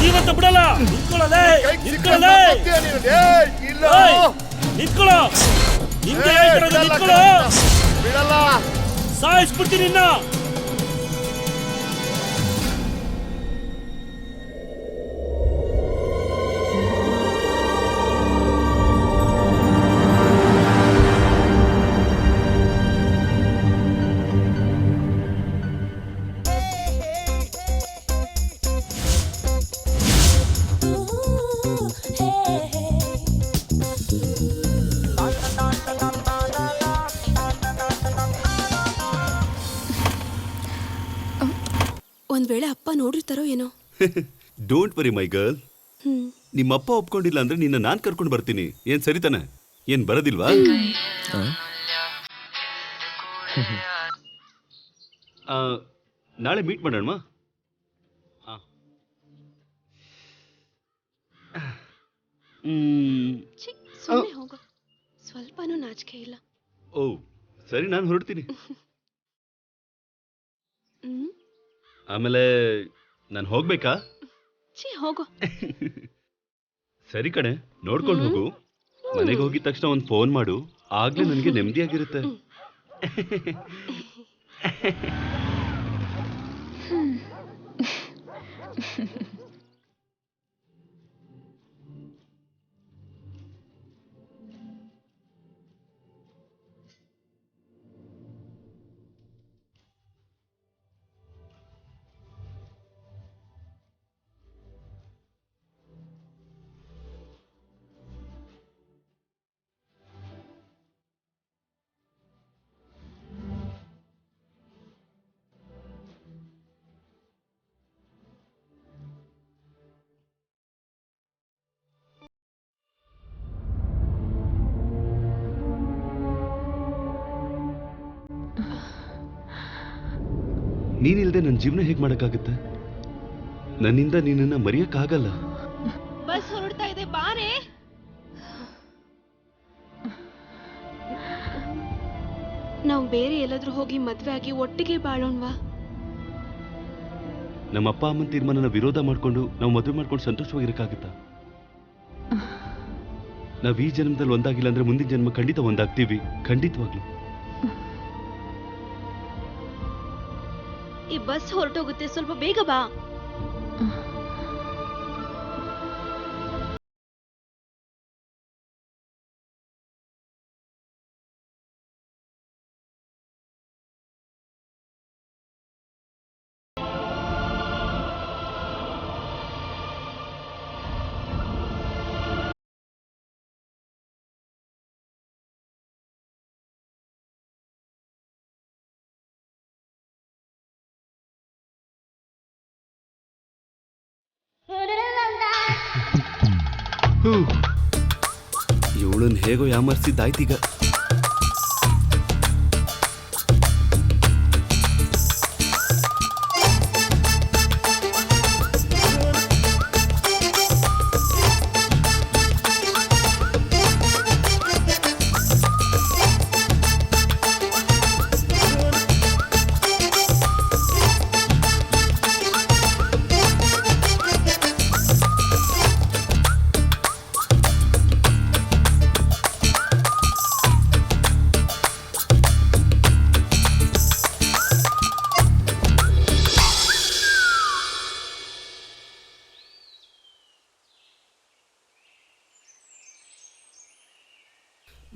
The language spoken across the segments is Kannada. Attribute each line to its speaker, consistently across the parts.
Speaker 1: ಇವತ್ತು
Speaker 2: ಬಿಡಲ್ಲ
Speaker 1: ಬಿಡಲ್ಲ
Speaker 2: ಸಾಯಿಸ್ಬಿಡ್ತೀನಿ ನಿನ್ನ.
Speaker 3: ಒಂದ್ ವೇಳೆ ಅಪ್ಪ ನೋಡಿರ್ತಾರೋ ಏನೋ.
Speaker 4: Don't worry my girl. ನಿಮ್ಮಪ್ಪ ಒಪ್ಕೊಂಡಿಲ್ಲ ಅಂದ್ರೆ ನಿನ್ನ ನಾನ್ ಕರ್ಕೊಂಡು ಬರ್ತೀನಿ. ಏನ್ ಸರಿತಾನೆ? ಏನ್ ಬರೋದಿಲ್ವಾ? ನಾಳೆ ಮೀಟ್ ಮಾಡೋಣ.
Speaker 3: ಹೋಗು, ಸ್ವಲ್ಪನೂ ನಾಚಿಕೆ ಇಲ್ಲ.
Speaker 4: ಓ ಸರಿ, ನಾನು ಹೊರಡ್ತೀನಿ. ಆಮೇಲೆ ನಾನು ಹೋಗ್ಬೇಕಾ?
Speaker 3: ಹೋಗು.
Speaker 4: ಸರಿ ಕಣೆ, ನೋಡ್ಕೊಂಡು ಹೋಗು. ಮನೆಗೆ ಹೋಗಿದ ತಕ್ಷಣ ಒಂದು ಫೋನ್ ಮಾಡು, ಆಗ್ಲೇ ನನಗೆ ನೆಮ್ಮದಿಯಾಗಿರುತ್ತೆ. ನೀನಿಲ್ದೆ ನನ್ನ ಜೀವನ ಹೇಗೆ ಮಾಡಕ್ಕಾಗುತ್ತೆ? ನನ್ನಿಂದ ನಿನ್ನನ್ನ ಮರೆಯಕ್ಕಾಗಲ್ಲ.
Speaker 3: ಬಸ್ ಹೊರಡ್ತಾ ಇದೆ, ಬಾರೆ. ನಾವು ಬೇರೆ ಎಲ್ಲಾದ್ರೂ ಹೋಗಿ ಮದ್ವೆ ಆಗಿ ಒಟ್ಟಿಗೆ ಬಾಳೋಣವಾ?
Speaker 4: ನಮ್ಮ ಅಪ್ಪ ಅಮ್ಮನ ತೀರ್ಮಾನನ ವಿರೋಧ ಮಾಡ್ಕೊಂಡು ನಾವು ಮದುವೆ ಮಾಡ್ಕೊಂಡು ಸಂತೋಷವಾಗಿರಕ್ಕಾಗತ್ತಾ? ನಾವ್ ಈ ಜನ್ಮದಲ್ಲಿ ಒಂದಾಗಿಲ್ಲ ಅಂದ್ರೆ ಮುಂದಿನ ಜನ್ಮ ಖಂಡಿತ ಒಂದಾಗ್ತೀವಿ, ಖಂಡಿತವಾಗ್ಲು.
Speaker 3: ಈ ಬಸ್ ಹೊರಟೋಗುತ್ತೆ, ಸ್ವಲ್ಪ ಬೇಗ ಬಾ.
Speaker 4: ಇವಳನ್ನ ಹೇಗೋ ಯಾಮರ್ಸಿದ್ದಾಯ್ತೀಗ.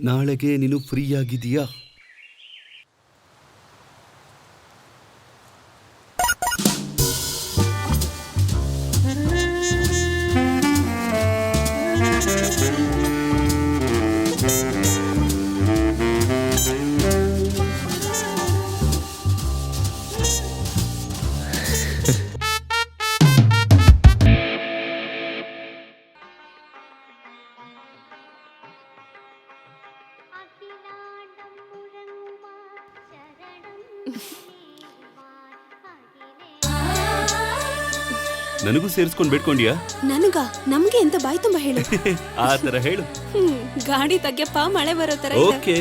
Speaker 4: ನಾಳೆಗೆ ನೀನು ಫ್ರೀ ಆಗಿದೀಯಾ? ನನಗೂ ಸೇರಿಸ್ಕೊಂಡು ಬೇಡ್ಕೊಂಡ್ಯಾ?
Speaker 3: ನನಗ? ನಮ್ಗೆ ಎಂತ ಬಾಯಿ ತುಂಬ ಹೇಳು.
Speaker 4: ಆ ತರ ಹೇಳು.
Speaker 3: ಗಾಡಿ ತಗ್ಗಪ್ಪ, ಮಳೆ ಬರೋ ತರ.
Speaker 4: ಓಕೆ.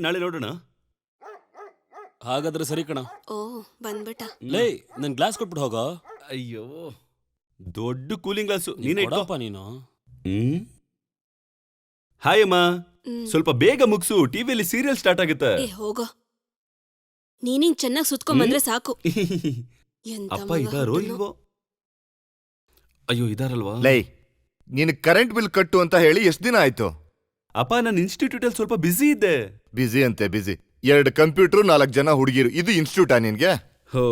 Speaker 4: ನಾಳೆ ನೋಡೋಣ.
Speaker 2: ಹಾಗಾದ್ರೆ ಸರಿ ಕಣ.
Speaker 3: ಓ ಬಂದ್ಬಿಟ್ಟ.
Speaker 2: ಲೇ ನನ್ ಗ್ಲಾಸ್ ಕೊಟ್ಬಿಟ್ಟು ಹೋಗೋ.
Speaker 4: ಅಯ್ಯೋ ದೊಡ್ಡ ಕೂಲಿಂಗ್ ಗ್ಲಾಸು ನೀನೇ ಇಟ್ಕೋ.
Speaker 2: ಕೊಡಪ್ಪ ನೀನು.
Speaker 4: ಹಾಯ್ ಅಮ್ಮ, ಸ್ವಲ್ಪ ಬೇಗ ಮುಗ್ಸು, ಟಿವಿಯಲ್ಲಿ ಸೀರಿಯಲ್ ಸ್ಟಾರ್ಟ್ ಆಗುತ್ತೆ.
Speaker 3: ಏ ಹೋಗೋ, ನೀನಿಂಗ್ ಚೆನ್ನಾಗಿ ಸುತ್ಕೊಂಬಂದ್ರೆ ಸಾಕು. ಎಂತ
Speaker 4: ಅಪ್ಪ
Speaker 3: ಮಗ
Speaker 4: ಇದಾರೋ
Speaker 3: ಹುಟ್ಟುನೋ.
Speaker 4: ಇಲ್ವೋ? ಅಯ್ಯೋ ಇದಾರಲ್ವಾ?
Speaker 1: ಲೈ ನೀನು ಕರೆಂಟ್ ಬಿಲ್ ಕಟ್ಟು ಅಂತ ಹೇಳಿ ಎಷ್ಟು ದಿನ ಆಯ್ತು?
Speaker 4: ಅಪ್ಪ ನಾನು ಇನ್ಸ್ಟಿಟ್ಯೂಟ್ ಅಲ್ಲಿ ಸ್ವಲ್ಪ ಬಿಸಿ ಇದ್ದೆ.
Speaker 1: ಬಿಸಿ ಅಂತೆ ಬಿಸಿ. 2 ಕಂಪ್ಯೂಟರ್ 4 ಜನ ಹುಡುಗಿರು, ಇದು ಇನ್ಸ್ಟಿಟ್ಯೂಟಾ ನಿನ್ಗೆ?
Speaker 4: ಹೋ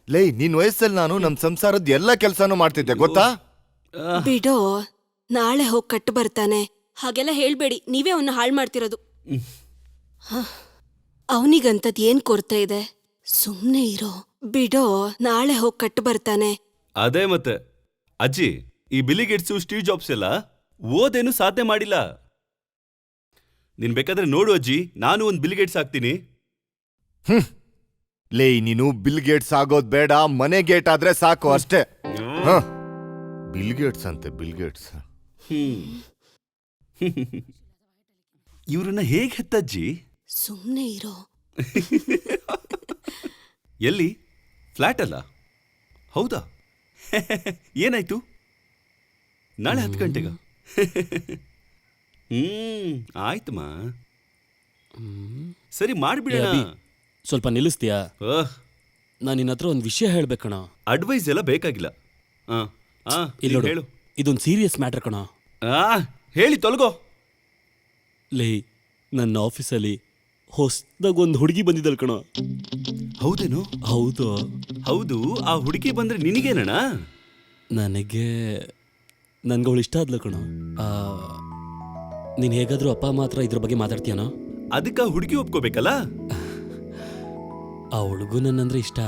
Speaker 1: ಲೈ ನಿನ್ ವಯಸ್ಸಲ್ಲಿ ನಾನು ನಮ್ ಸಂಸಾರದ ಎಲ್ಲ ಕೆಲ್ಸಾನು ಮಾಡ್ತಿದ್ದೆ ಗೊತ್ತಾ?
Speaker 3: ಬಿಡೋ, ನಾಳೆ ಹೋಗ್ ಕಟ್ಟು ಬರ್ತಾನೆ. ಹಾಗೆಲ್ಲ ಹೇಳ್ಬೇಡಿ, ನೀವೇ ಅವನ್ನ ಹಾಳು ಮಾಡ್ತಿರೋದು. ಅವನಿಗಂತದ್ ಏನ್ ಕೊರತೆ ಇದೆ? ಸುಮ್ನೆ ಇರೋ. ಬಿಡೋ, ನಾಳೆ ಹೋಗ್ ಕಟ್ಟು ಬರ್ತಾನೆ.
Speaker 4: ಅದೇ ಮತ್ತೆ ಅಜ್ಜಿ, ಈ ಬಿಲಿ ಗೇಟ್ಸು ಸ್ಟೀವ್ ಜಾಬ್ಸ್ ಎಲ್ಲ ಓದೇನು ಸಾಧನೆ ಮಾಡಿಲ್ಲ. ನೀನ್ ಬೇಕಾದ್ರೆ ನೋಡು ಅಜ್ಜಿ, ನಾನು ಒಂದ್ ಬಿಲ್ ಗೇಟ್ಸ್ ಆಗ್ತೀನಿ.
Speaker 1: ಲೇ ನೀನು ಬಿಲ್ ಗೇಟ್ಸ್ ಆಗೋದ್ ಬೇಡ, ಮನೆ ಗೇಟ್ ಆದ್ರೆ ಸಾಕು ಅಷ್ಟೇ. ಹ. ಬಿಲ್ ಗೇಟ್ಸ್ ಅಂತೆ ಬಿಲ್ ಗೇಟ್ಸ್.
Speaker 4: ಇವ್ರನ್ನ ಹೇಗ್ ಹೆತ್ತಜ್ಜಿ?
Speaker 3: ಸುಮ್ನೆ ಇರೋ.
Speaker 4: ಎಲ್ಲಿ? ಫ್ಲಾಟ್ ಅಲ್ಲ? ಹೌದಾ? ಏನಾಯ್ತು? ನಾಳೆ 10 ಗಂಟೆಗ? ಆಯ್ತಮ್ಮ, ಸರಿ ಮಾಡ್ಬಿಡೋಣ.
Speaker 2: ಅಭಿ, ಸ್ವಲ್ಪ ನಿಲ್ಲಿಸ್ತೀಯಾ?
Speaker 4: ಓಹ್,
Speaker 2: ನಾನು ನಿನ್ನ ಹತ್ರ ಒಂದು ವಿಷಯ ಹೇಳ್ಬೇಕಣ.
Speaker 4: ಅಡ್ವೈಸ್ ಎಲ್ಲ ಬೇಕಾಗಿಲ್ಲ.
Speaker 2: ಇಲ್ಲಿ ನೋಡು,
Speaker 4: ಹೇಳು.
Speaker 2: ಇದೊಂದು ಸೀರಿಯಸ್ ಮ್ಯಾಟರ್ ಕಣ.
Speaker 4: ಹೇಳಿ ತೊಲಗೋ.
Speaker 2: ಲೇ, ನನ್ನ ಆಫೀಸಲ್ಲಿ ಹೊಸದಾಗ ಒಂದು ಹುಡುಗಿ ಬಂದಿದ್ದಲ್ ಕಣ.
Speaker 4: ಹೌದೇನು?
Speaker 2: ಹೌದು.
Speaker 4: ಹೌದು, ಆ ಹುಡುಗಿ ಬಂದ್ರೆ ನಿನಗೇನಣ್ಣ?
Speaker 2: ನನ್ಗೆ ಅವಳು ಇಷ್ಟ ಆದ್ಲು ಕಣ. ನೀನು ಹೇಗಾದ್ರೂ ಅಪ್ಪ ಅಮ್ಮ ಹತ್ರ ಇದ್ರ ಬಗ್ಗೆ ಮಾತಾಡ್ತೀಯನೋ?
Speaker 4: ಅದಕ್ಕ ಹುಡುಗಿ ಒಪ್ಕೋಬೇಕಲ್ಲ.
Speaker 2: ಆ ಹುಡುಗು ನನ್ನಂದ್ರೆ ಇಷ್ಟ.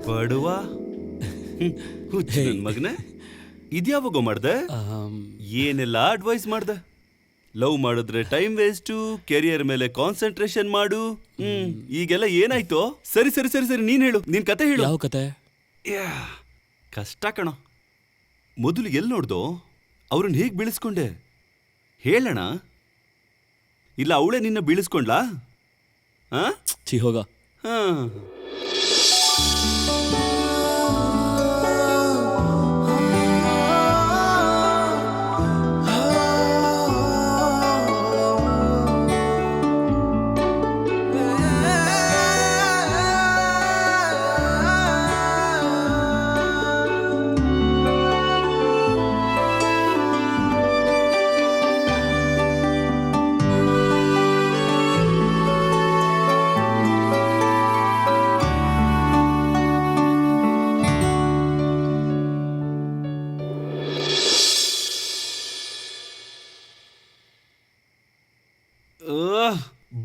Speaker 4: ಬಡವ ಮಗನ, ಇದ್ಯಾವಾಗೋ ಮಾಡ್ದೆ? ಏನೆಲ್ಲ ಅಡ್ವೈಸ್ ಮಾಡ್ದೆ? ಲವ್ ಮಾಡಿದ್ರೆ ಟೈಮ್ ವೇಸ್ಟು, ಕೆರಿಯರ್ ಮೇಲೆ ಕಾನ್ಸಂಟ್ರೇಷನ್ ಮಾಡು. ಈಗೆಲ್ಲ ಏನಾಯ್ತೋ? ಸರಿ ಸರಿ ಸರಿ ಸರಿ, ನೀನ್ ಹೇಳು, ನಿನ್ ಕತೆ ಹೇಳು.
Speaker 2: ಯಾವ ಕತೆ?
Speaker 4: ಕಷ್ಟ ಕಣೋ. ಮೊದಲು ಎಲ್ಲಿ ನೋಡ್ದೋ? ಅವ್ರನ್ನ ಹೇಗ್ ಬೀಳಿಸ್ಕೊಂಡೆ ಹೇಳೋಣ? ಇಲ್ಲ ಅವಳೇ ನಿನ್ನ ಬೀಳಿಸ್ಕೊಂಡ್ಲಾ?
Speaker 2: ಚಿ ಹೋಗ.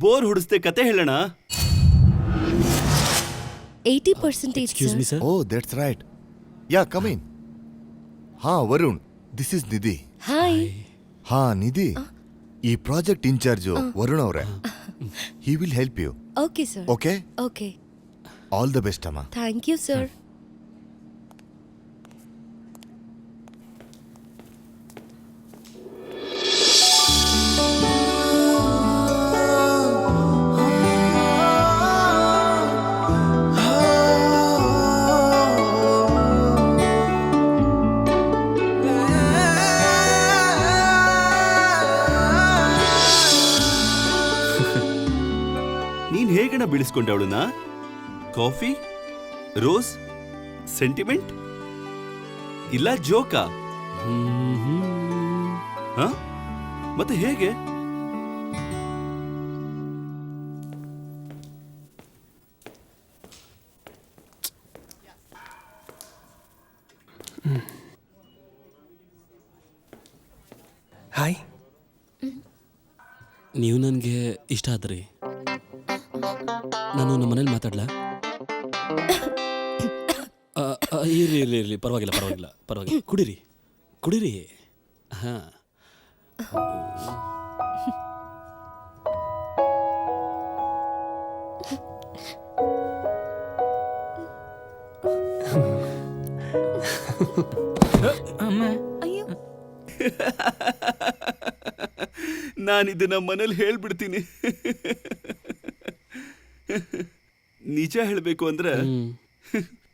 Speaker 4: ಬೋರ್ ಹೊಡಿಸ್ದೆ, ಕತೆ ಹೇಳೋಣ.
Speaker 5: 80%
Speaker 2: excuse me sir.
Speaker 1: Oh that's right. Ya come in. ಹಾ Varun, this is Nidhi.
Speaker 5: Hi.
Speaker 1: ಹಾ ನಿಧಿ, ಈ ಪ್ರಾಜೆಕ್ಟ್ ಇನ್ಚಾರ್ಜು ವರುಣ್ ಅವರೇ. He will help you.
Speaker 5: Okay sir.
Speaker 1: Okay,
Speaker 5: okay.
Speaker 1: All the best ಅಮ್ಮ.
Speaker 5: Thank you sir.
Speaker 4: ನೀನ್ ಹೇಗಣ ಬೀಳಿಸ್ಕೊಂಡೆ ಅವಳನ್ನ? ಕಾಫಿ, ರೋಸ್, ಸೆಂಟಿಮೆಂಟ್, ಇಲ್ಲ ಜೋಕಾ? ಮತ್ತೆ ಹೇಗೆ?
Speaker 6: ಹಾಯ್.
Speaker 2: ನೀವು ನನಗೆ ಇಷ್ಟ ಆದ್ರಿ. ನಾನು ನಮ್ಮ ಮನೇಲಿ ಮಾತಾಡ್ಲಾ? ಇರ್ಲಿ ಇರ್ಲಿ ಇರ್ಲಿ, ಪರವಾಗಿಲ್ಲ ಪರವಾಗಿಲ್ಲ ಪರವಾಗಿಲ್ಲ. ಕುಡೀರಿ ಕುಡೀರಿ. ಹಾ.
Speaker 5: ಅಯ್ಯೋ.
Speaker 4: 「ನಾನಿದನ್ನ ಮನೇಲಿ ಹೇಳ್ಬಿಡ್ತೀನಿ. ನಿಜ ಹೇಳ್ಬೇಕು ಅಂದ್ರೆ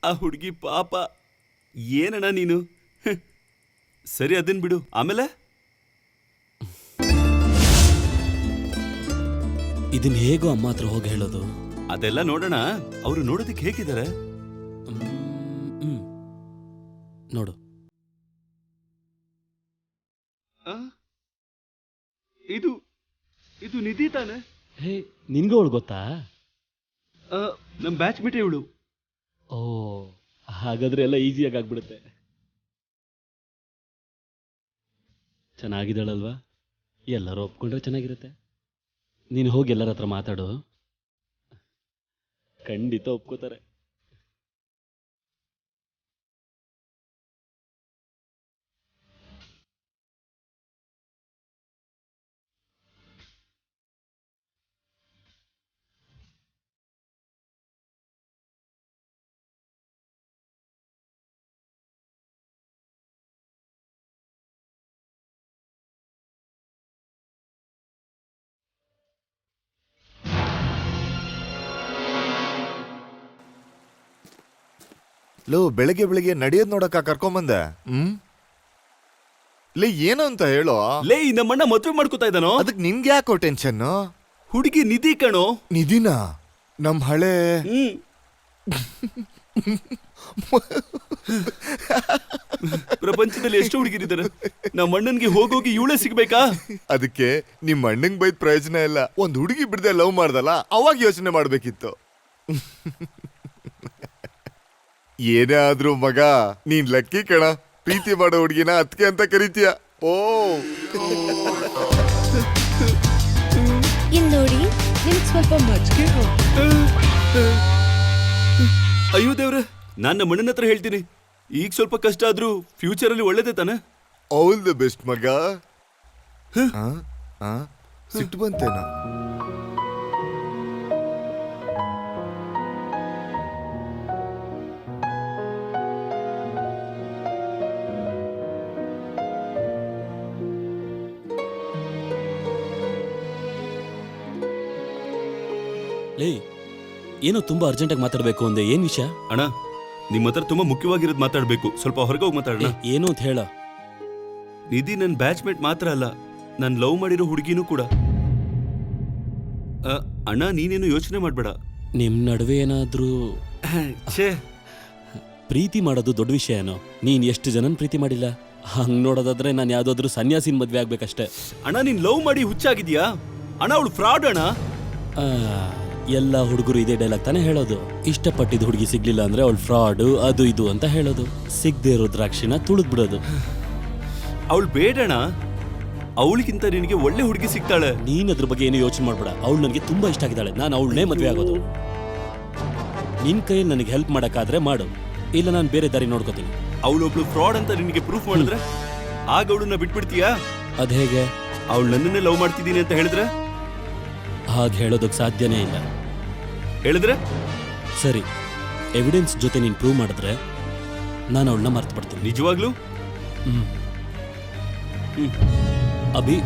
Speaker 4: ಆ ಹುಡುಗಿ ಪಾಪ. ಏನಣ್ಣ ನೀನು? ಸರಿ ಅದನ್ ಬಿಡು, ಆಮೇಲೆ
Speaker 2: ಇದನ್ನ ಹೇಗೋ ಅಮ್ಮ ಹತ್ರ ಹೋಗಿ ಹೇಳೋದು?
Speaker 4: ಅದೆಲ್ಲ ನೋಡೋಣ. ಅವರು ನೋಡೋದಕ್ಕೆ ಹೇಗಿದ್ದಾರೆ?
Speaker 2: ನೋಡು,
Speaker 4: ಇದು ಇದು ನಿಧಿ ತಾನೆ?
Speaker 2: ಹೇ, ನಿನ್ಗೂ ಅವಳು ಗೊತ್ತಾ?
Speaker 4: ನಮ್ ಬ್ಯಾಚ್ ಮೇಟ್ ಇವಳು.
Speaker 2: ಓ, ಹಾಗಾದ್ರೆ ಎಲ್ಲ ಈಸಿಯಾಗಿ ಆಗ್ಬಿಡುತ್ತೆ. ಚೆನ್ನಾಗಿದ್ದಾಳಲ್ವಾ? ಎಲ್ಲರೂ ಒಪ್ಕೊಂಡ್ರೆ ಚೆನ್ನಾಗಿರುತ್ತೆ. ನೀನು ಹೋಗಿ ಎಲ್ಲರ ಹತ್ರ ಮಾತಾಡು, ಖಂಡಿತ ಒಪ್ಕೋತಾರೆ.
Speaker 1: ಲೋ, ಬೆಳಗ್ಗೆ ಬೆಳಿಗ್ಗೆ ನಡೆಯೋದ್ ನೋಡಕ್ಕ ಕರ್ಕೊಂಬಂದೆ. ಲೇ, ಏನು ಅಂತ ಹೇಳೋ?
Speaker 4: ಲೇ, ನಮ್ಮಣ್ಣ ಮದ್ವೆ ಮಾಡ್ಕೋತಾ ಇದ್ದಾನೋ?
Speaker 1: ಅದಕ್ಕೆ ನಿನ್ಗೆ ಯಾಕೋ ಟೆನ್ಷನ್?
Speaker 4: ಹುಡುಗಿ ನಿಧಿ ಕಣೋ.
Speaker 1: ನಿಧಿನ? ನಮ್ ಹಳೆ
Speaker 4: ಪ್ರಪಂಚದಲ್ಲಿ ಎಷ್ಟು ಹುಡುಗಿರಿದ್ದಾರೆ, ನಮ್ಮ ಅಣ್ಣನ್ಗೆ ಹೋಗೋಗಿ ಇವಳೇ ಸಿಗ್ಬೇಕಾ?
Speaker 1: ಅದಕ್ಕೆ ನಿಮ್ ಅಣ್ಣಂಗ್ ಬೈದ್ ಪ್ರಯೋಜನ ಇಲ್ಲ. ಒಂದ್ ಹುಡುಗಿ ಬಿಡದೆ ಲವ್ ಮಾಡ್ದಲ್ಲ, ಅವಾಗ ಯೋಚನೆ ಮಾಡ್ಬೇಕಿತ್ತು. ಏನೇ ಆದ್ರೂ ಮಗ, ನೀನ್ ಲಕ್ಕಿ ಕಣ. ಪ್ರೀತಿ ಮಾಡೋ ಹುಡುಗಿನ ಅತ್ಕೆ ಅಂತ ಕರಿತೀಯ. ಓ,
Speaker 5: ಇಲ್ಲಿ ನೋಡಿ, ನಿಮ್ಗೆ ಸ್ವಲ್ಪ ಮಜ್ಜಿಗೆ
Speaker 4: ಅಯ್ಯೋ ದೇವ್ರೆ, ನಾನ್ ನಮ್ಮ ಅಣ್ಣನ ಹತ್ರ ಹೇಳ್ತೀನಿ. ಈಗ ಸ್ವಲ್ಪ ಕಷ್ಟ ಆದ್ರೂ ಫ್ಯೂಚರ್ ಅಲ್ಲಿ ಒಳ್ಳೇದೇ ತಾನೆ?
Speaker 1: ಆಲ್ ದ ಬೆಸ್ಟ್ ಮಗ. ಸಿಟ್ಟು ಬಂತೇನೋ?
Speaker 2: ಲೇ, ಏನೋ ತುಂಬಾ ಅರ್ಜೆಂಟಾಗಿ ಮಾತಾಡ್ಬೇಕು ಅಂದೆ, ಏನ್ ವಿಷಯ?
Speaker 4: ಅಣ್ಣ, ನಿಮ್ಮ ಹತ್ರ ತುಂಬಾ ಮುಖ್ಯವಾಗಿರೋದು ಮಾತಾಡ್ಬೇಕು. ಸ್ವಲ್ಪ ಹೊರಗೆ ಹೋಗಿ ಮಾತಾಡೋಣ.
Speaker 2: ಏನು ಅಂತ ಹೇಳ.
Speaker 4: ನಿಧಿ ನನ್ನ ಬ್ಯಾಚ್ ಮೇಟ್ ಮಾತ್ರ ಅಲ್ಲ, ನಾನು ಲವ್ ಮಾಡಿರೋ ಹುಡುಗಿನೂ ಕೂಡ. ಅಣ್ಣ, ನೀನೇನು ಯೋಚನೆ ಮಾಡ್ಬೇಡ.
Speaker 2: ನಿಮ್ ನಡುವೆ ಏನಾದ್ರೂ
Speaker 4: ಛೇ,
Speaker 2: ಪ್ರೀತಿ ಮಾಡೋದು ದೊಡ್ಡ ವಿಷಯ ಏನೋ? ನೀನ್ ಎಷ್ಟು ಜನನ್ ಪ್ರೀತಿ ಮಾಡಿಲ್ಲ? ಹಂಗ್ ನೋಡೋದಾದ್ರೆ ನಾನು ಯಾವ್ದಾದ್ರು ಸನ್ಯಾಸಿನ ಮದ್ವೆ ಆಗ್ಬೇಕಷ್ಟೇ.
Speaker 4: ಅಣ್ಣ, ನೀನ್ ಲವ್ ಮಾಡಿ ಹುಚ್ಚಾಗಿದ್ಯಾ? ಅಣ್ಣ, ಅವಳು ಫ್ರಾಡ್ ಅಣ್ಣ.
Speaker 2: ಎಲ್ಲ ಹುಡುಗರು ಇದೇ ಡೈಲಾಗ್ ತಾನೇ ಹೇಳೋದು. ಇಷ್ಟಪಟ್ಟಿದ್ದು ಹುಡುಗಿ ಸಿಗ್ಲಿಲ್ಲ ಅಂದ್ರೆ ಅವಳು ಫ್ರಾಡು, ಅದು ಇದು ಅಂತ ಹೇಳೋದು. ಸಿಗದೆ ಇರೋ ದ್ರಾಕ್ಷಿನ ತುಳಿದ್ ಬಿಡೋದು.
Speaker 4: ಅವಳು ಬೇಡಣ, ಅವಳಿಗಿಂತ ನಿನಗೆ ಒಳ್ಳೆ ಹುಡುಗಿ ಸಿಗ್ತಾಳೆ.
Speaker 2: ನೀನ್ ಅದ್ರ ಬಗ್ಗೆ ಏನು ಯೋಚನೆ ಮಾಡ್ಬೇಡ. ಅವಳು ನನಗೆ ತುಂಬಾ ಇಷ್ಟ ಆಗಿದ್ದಾಳೆ. ನಾನು ಅವಳನ್ನೇ ಮದ್ವೆ ಆಗೋದು. ನಿನ್ ಕೈಯಲ್ಲಿ ನನಗೆ ಹೆಲ್ಪ್ ಮಾಡಕ್ಕಾದ್ರೆ ಮಾಡು, ಇಲ್ಲ ನಾನು ಬೇರೆ ದಾರಿ ನೋಡ್ಕೋತೀನಿ.
Speaker 4: ಅವಳೊಬ್ಳು ಫ್ರಾಡ್ ಅಂತ ನಿನಗೆ ಪ್ರೂಫ್ ಮಾಡಿದ್ರೆ ಆಗ ಅವಳನ್ನ ಬಿಟ್ಬಿಡ್ತೀಯಾ?
Speaker 2: ಅದ್ ಹೇಗೆ?
Speaker 4: ಅವಳು ನನ್ನನ್ನೇ ಲವ್ ಮಾಡ್ತಿದ್ದೀನಿ ಅಂತ ಹೇಳಿದ್ರೆ?
Speaker 2: ಹಾಗೆ ಹೇಳೋದಕ್ಕೆ ಸಾಧ್ಯನೇ ಇಲ್ಲ.
Speaker 4: ಹೇಳಿದ್ರೆ
Speaker 2: ಸರಿ, ಎವಿಡೆನ್ಸ್ ಜೊತೆ ನೀನು ಪ್ರೂವ್ ಮಾಡಿದ್ರೆ ನಾನು ಅವಳನ್ನ ಮರ್ತು ಬಿಡ್ತೀನಿ.
Speaker 4: ನಿಜವಾಗ್ಲೂ?
Speaker 2: ಅಭಿ,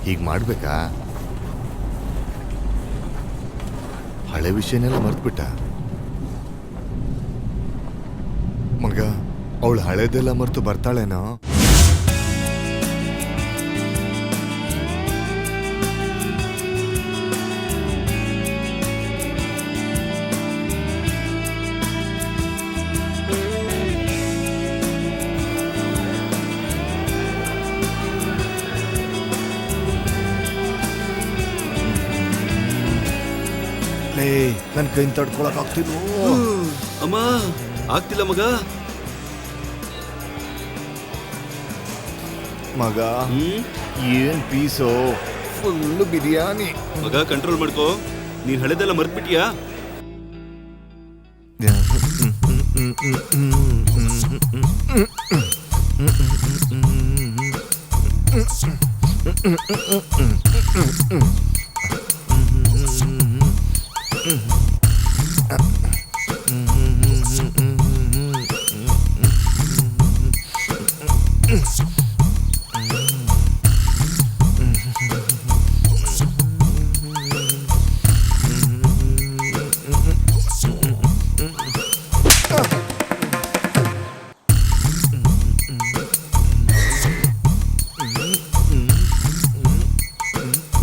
Speaker 1: ಹೀಗ್ ಮಾಡ್ಬೇಕಾ? ಹಳೆ ವಿಷಯನೆಲ್ಲ ಮರ್ತ್ಬಿಟ್ಟ ಮಗ. ಅವಳು ಹಳೇದೆಲ್ಲ ಮರ್ತು ಬರ್ತಾಳೇನೋ? ನನ್ ಕೈ ತಡ್ಕೊಳಕ್ ಆಗ್ತಿಲ್ವೋ
Speaker 4: ಅಮ್ಮ ಆಗ್ತಿಲ್ಲ ಮಗ.
Speaker 1: ಮಗ
Speaker 4: ಹ್ಮ್
Speaker 1: ಏನ್ ಪೀಸು ಫುಲ್ ಬಿರಿಯಾನಿ.
Speaker 4: ಮಗ ಕಂಟ್ರೋಲ್ ಮಾಡ್ಕೋ. ನೀನ್ ಹಳೆದೆಲ್ಲ ಮರ್ತ್ಬಿಟ್ಟಿಯಾ?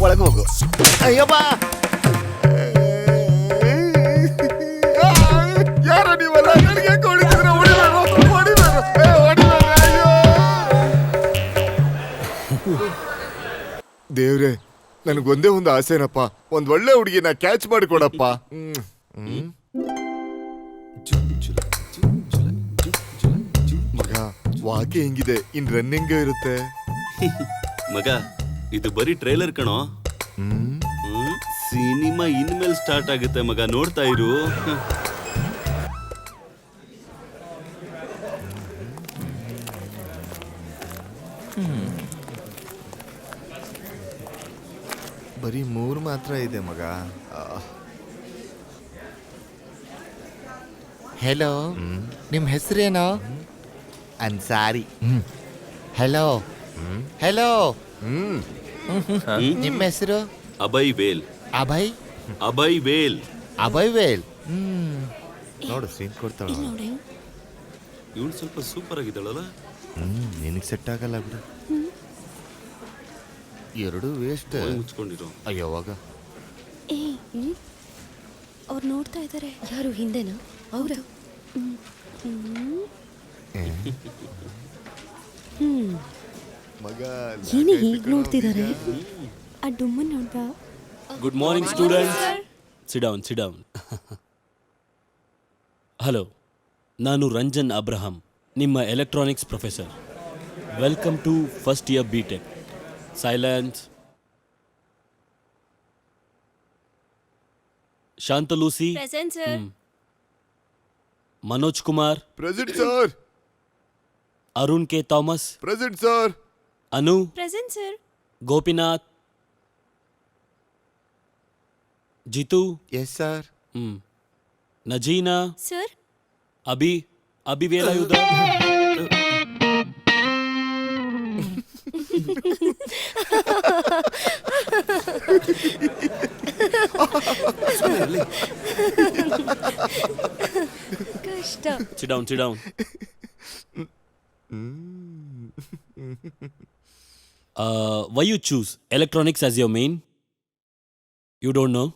Speaker 1: ಒಳಗೆ ಹೋಗು. ಅಯ್ಯಪ್ಪ ಯಾರ ನೀವಲ್ಲ ನನಗೆ ಹೊಡಿತಿದ್ರ? ಅಯ್ಯೋ ದೇವ್ರೆ, ನನಗೊಂದೇ ಒಂದು ಆಸೆನಪ್ಪ, ಒಂದ್ ಒಳ್ಳೆ ಹುಡುಗಿನ ಕ್ಯಾಚ್ ಮಾಡಿಕೊಡಪ್ಪ. ಮಗ ವಾಕೆ ಹೆಂಗಿದೆ, ಇನ್ ರನ್ನಿಂಗ್ ಇರುತ್ತೆ.
Speaker 4: ಮಗ ಇದು ಬರೀ ಟ್ರೈಲರ್ ಕಣೋ. ಸಿನಿಮಾ ಇನ್ಮೇಲೆ ಸ್ಟಾರ್ಟ್ ಆಗುತ್ತೆ ಮಗ, ನೋಡ್ತಾ ಇರು.
Speaker 1: ಬರೀ 3 ಮಾತ್ರ ಇದೆ ಮಗ.
Speaker 7: ಹೆಲೋ, ನಿಮ್ಮ ಹೆಸರೇನೋ? ಅನ್ಸಾರಿ. ಹೆಲೋ ಹೆಲೋ, ನಿಮ್ಮ ಹೆಸರು?
Speaker 4: ಅಭಯ್ ವೇಲ್.
Speaker 7: ಅಭಯ್?
Speaker 4: ಅಭಯ್ ವೇಲ್.
Speaker 7: ಅಭಯ್ ವೇಲ್.
Speaker 1: ನೋಡು ಸೀನ್ ಕೊಡ್ತಾಳ.
Speaker 4: ಇವಳು ಸ್ವಲ್ಪ ಸೂಪರ್ ಆಗಿದ್ದಾಳಲ್ಲ.
Speaker 1: ನಿನಗೆ ಸೆಟ್ ಆಗಲ್ಲ ಬಿಡು, ಎರಡು ವೇಸ್ಟ್.
Speaker 4: ಮುಚ್ಕೊಂಡಿರೋ.
Speaker 1: ಅಯ್ಯವಾಗ
Speaker 3: ಅವ್ರು ನೋಡ್ತಾ ಇದ್ದಾರೆ.
Speaker 5: ಯಾರು ಹಿಂದೆನಾ? ಅವ್ರ
Speaker 1: ಮಗ
Speaker 5: ಏನೇ ಹೀಗ್ ನೋಡ್ತಿದ್ದಾರೆ?
Speaker 3: ಆ ಡುಮ್ಮನ್ ನೋಡ್ದ.
Speaker 2: Good morning students. Sit down, sit down. Hello, ನಾನು ರಂಜನ್ ಅಬ್ರಹಂ, ನಿಮ್ಮ electronics professor. Welcome to first year BTech. Silence. ಶಾಂತಲೂಸಿ.
Speaker 3: Present sir.
Speaker 2: Manoj Kumar.
Speaker 1: Present sir.
Speaker 2: Arun K Thomas.
Speaker 1: Present sir.
Speaker 2: Anu.
Speaker 3: Present sir.
Speaker 2: Gopinath. Jithu.
Speaker 1: Yes sir.
Speaker 2: Najeena.
Speaker 3: Sir.
Speaker 2: Abhi Velayudha.
Speaker 5: ಕಷ್ಟ.
Speaker 2: Sit down, sit down. Why you choose electronics as your main? You don't know?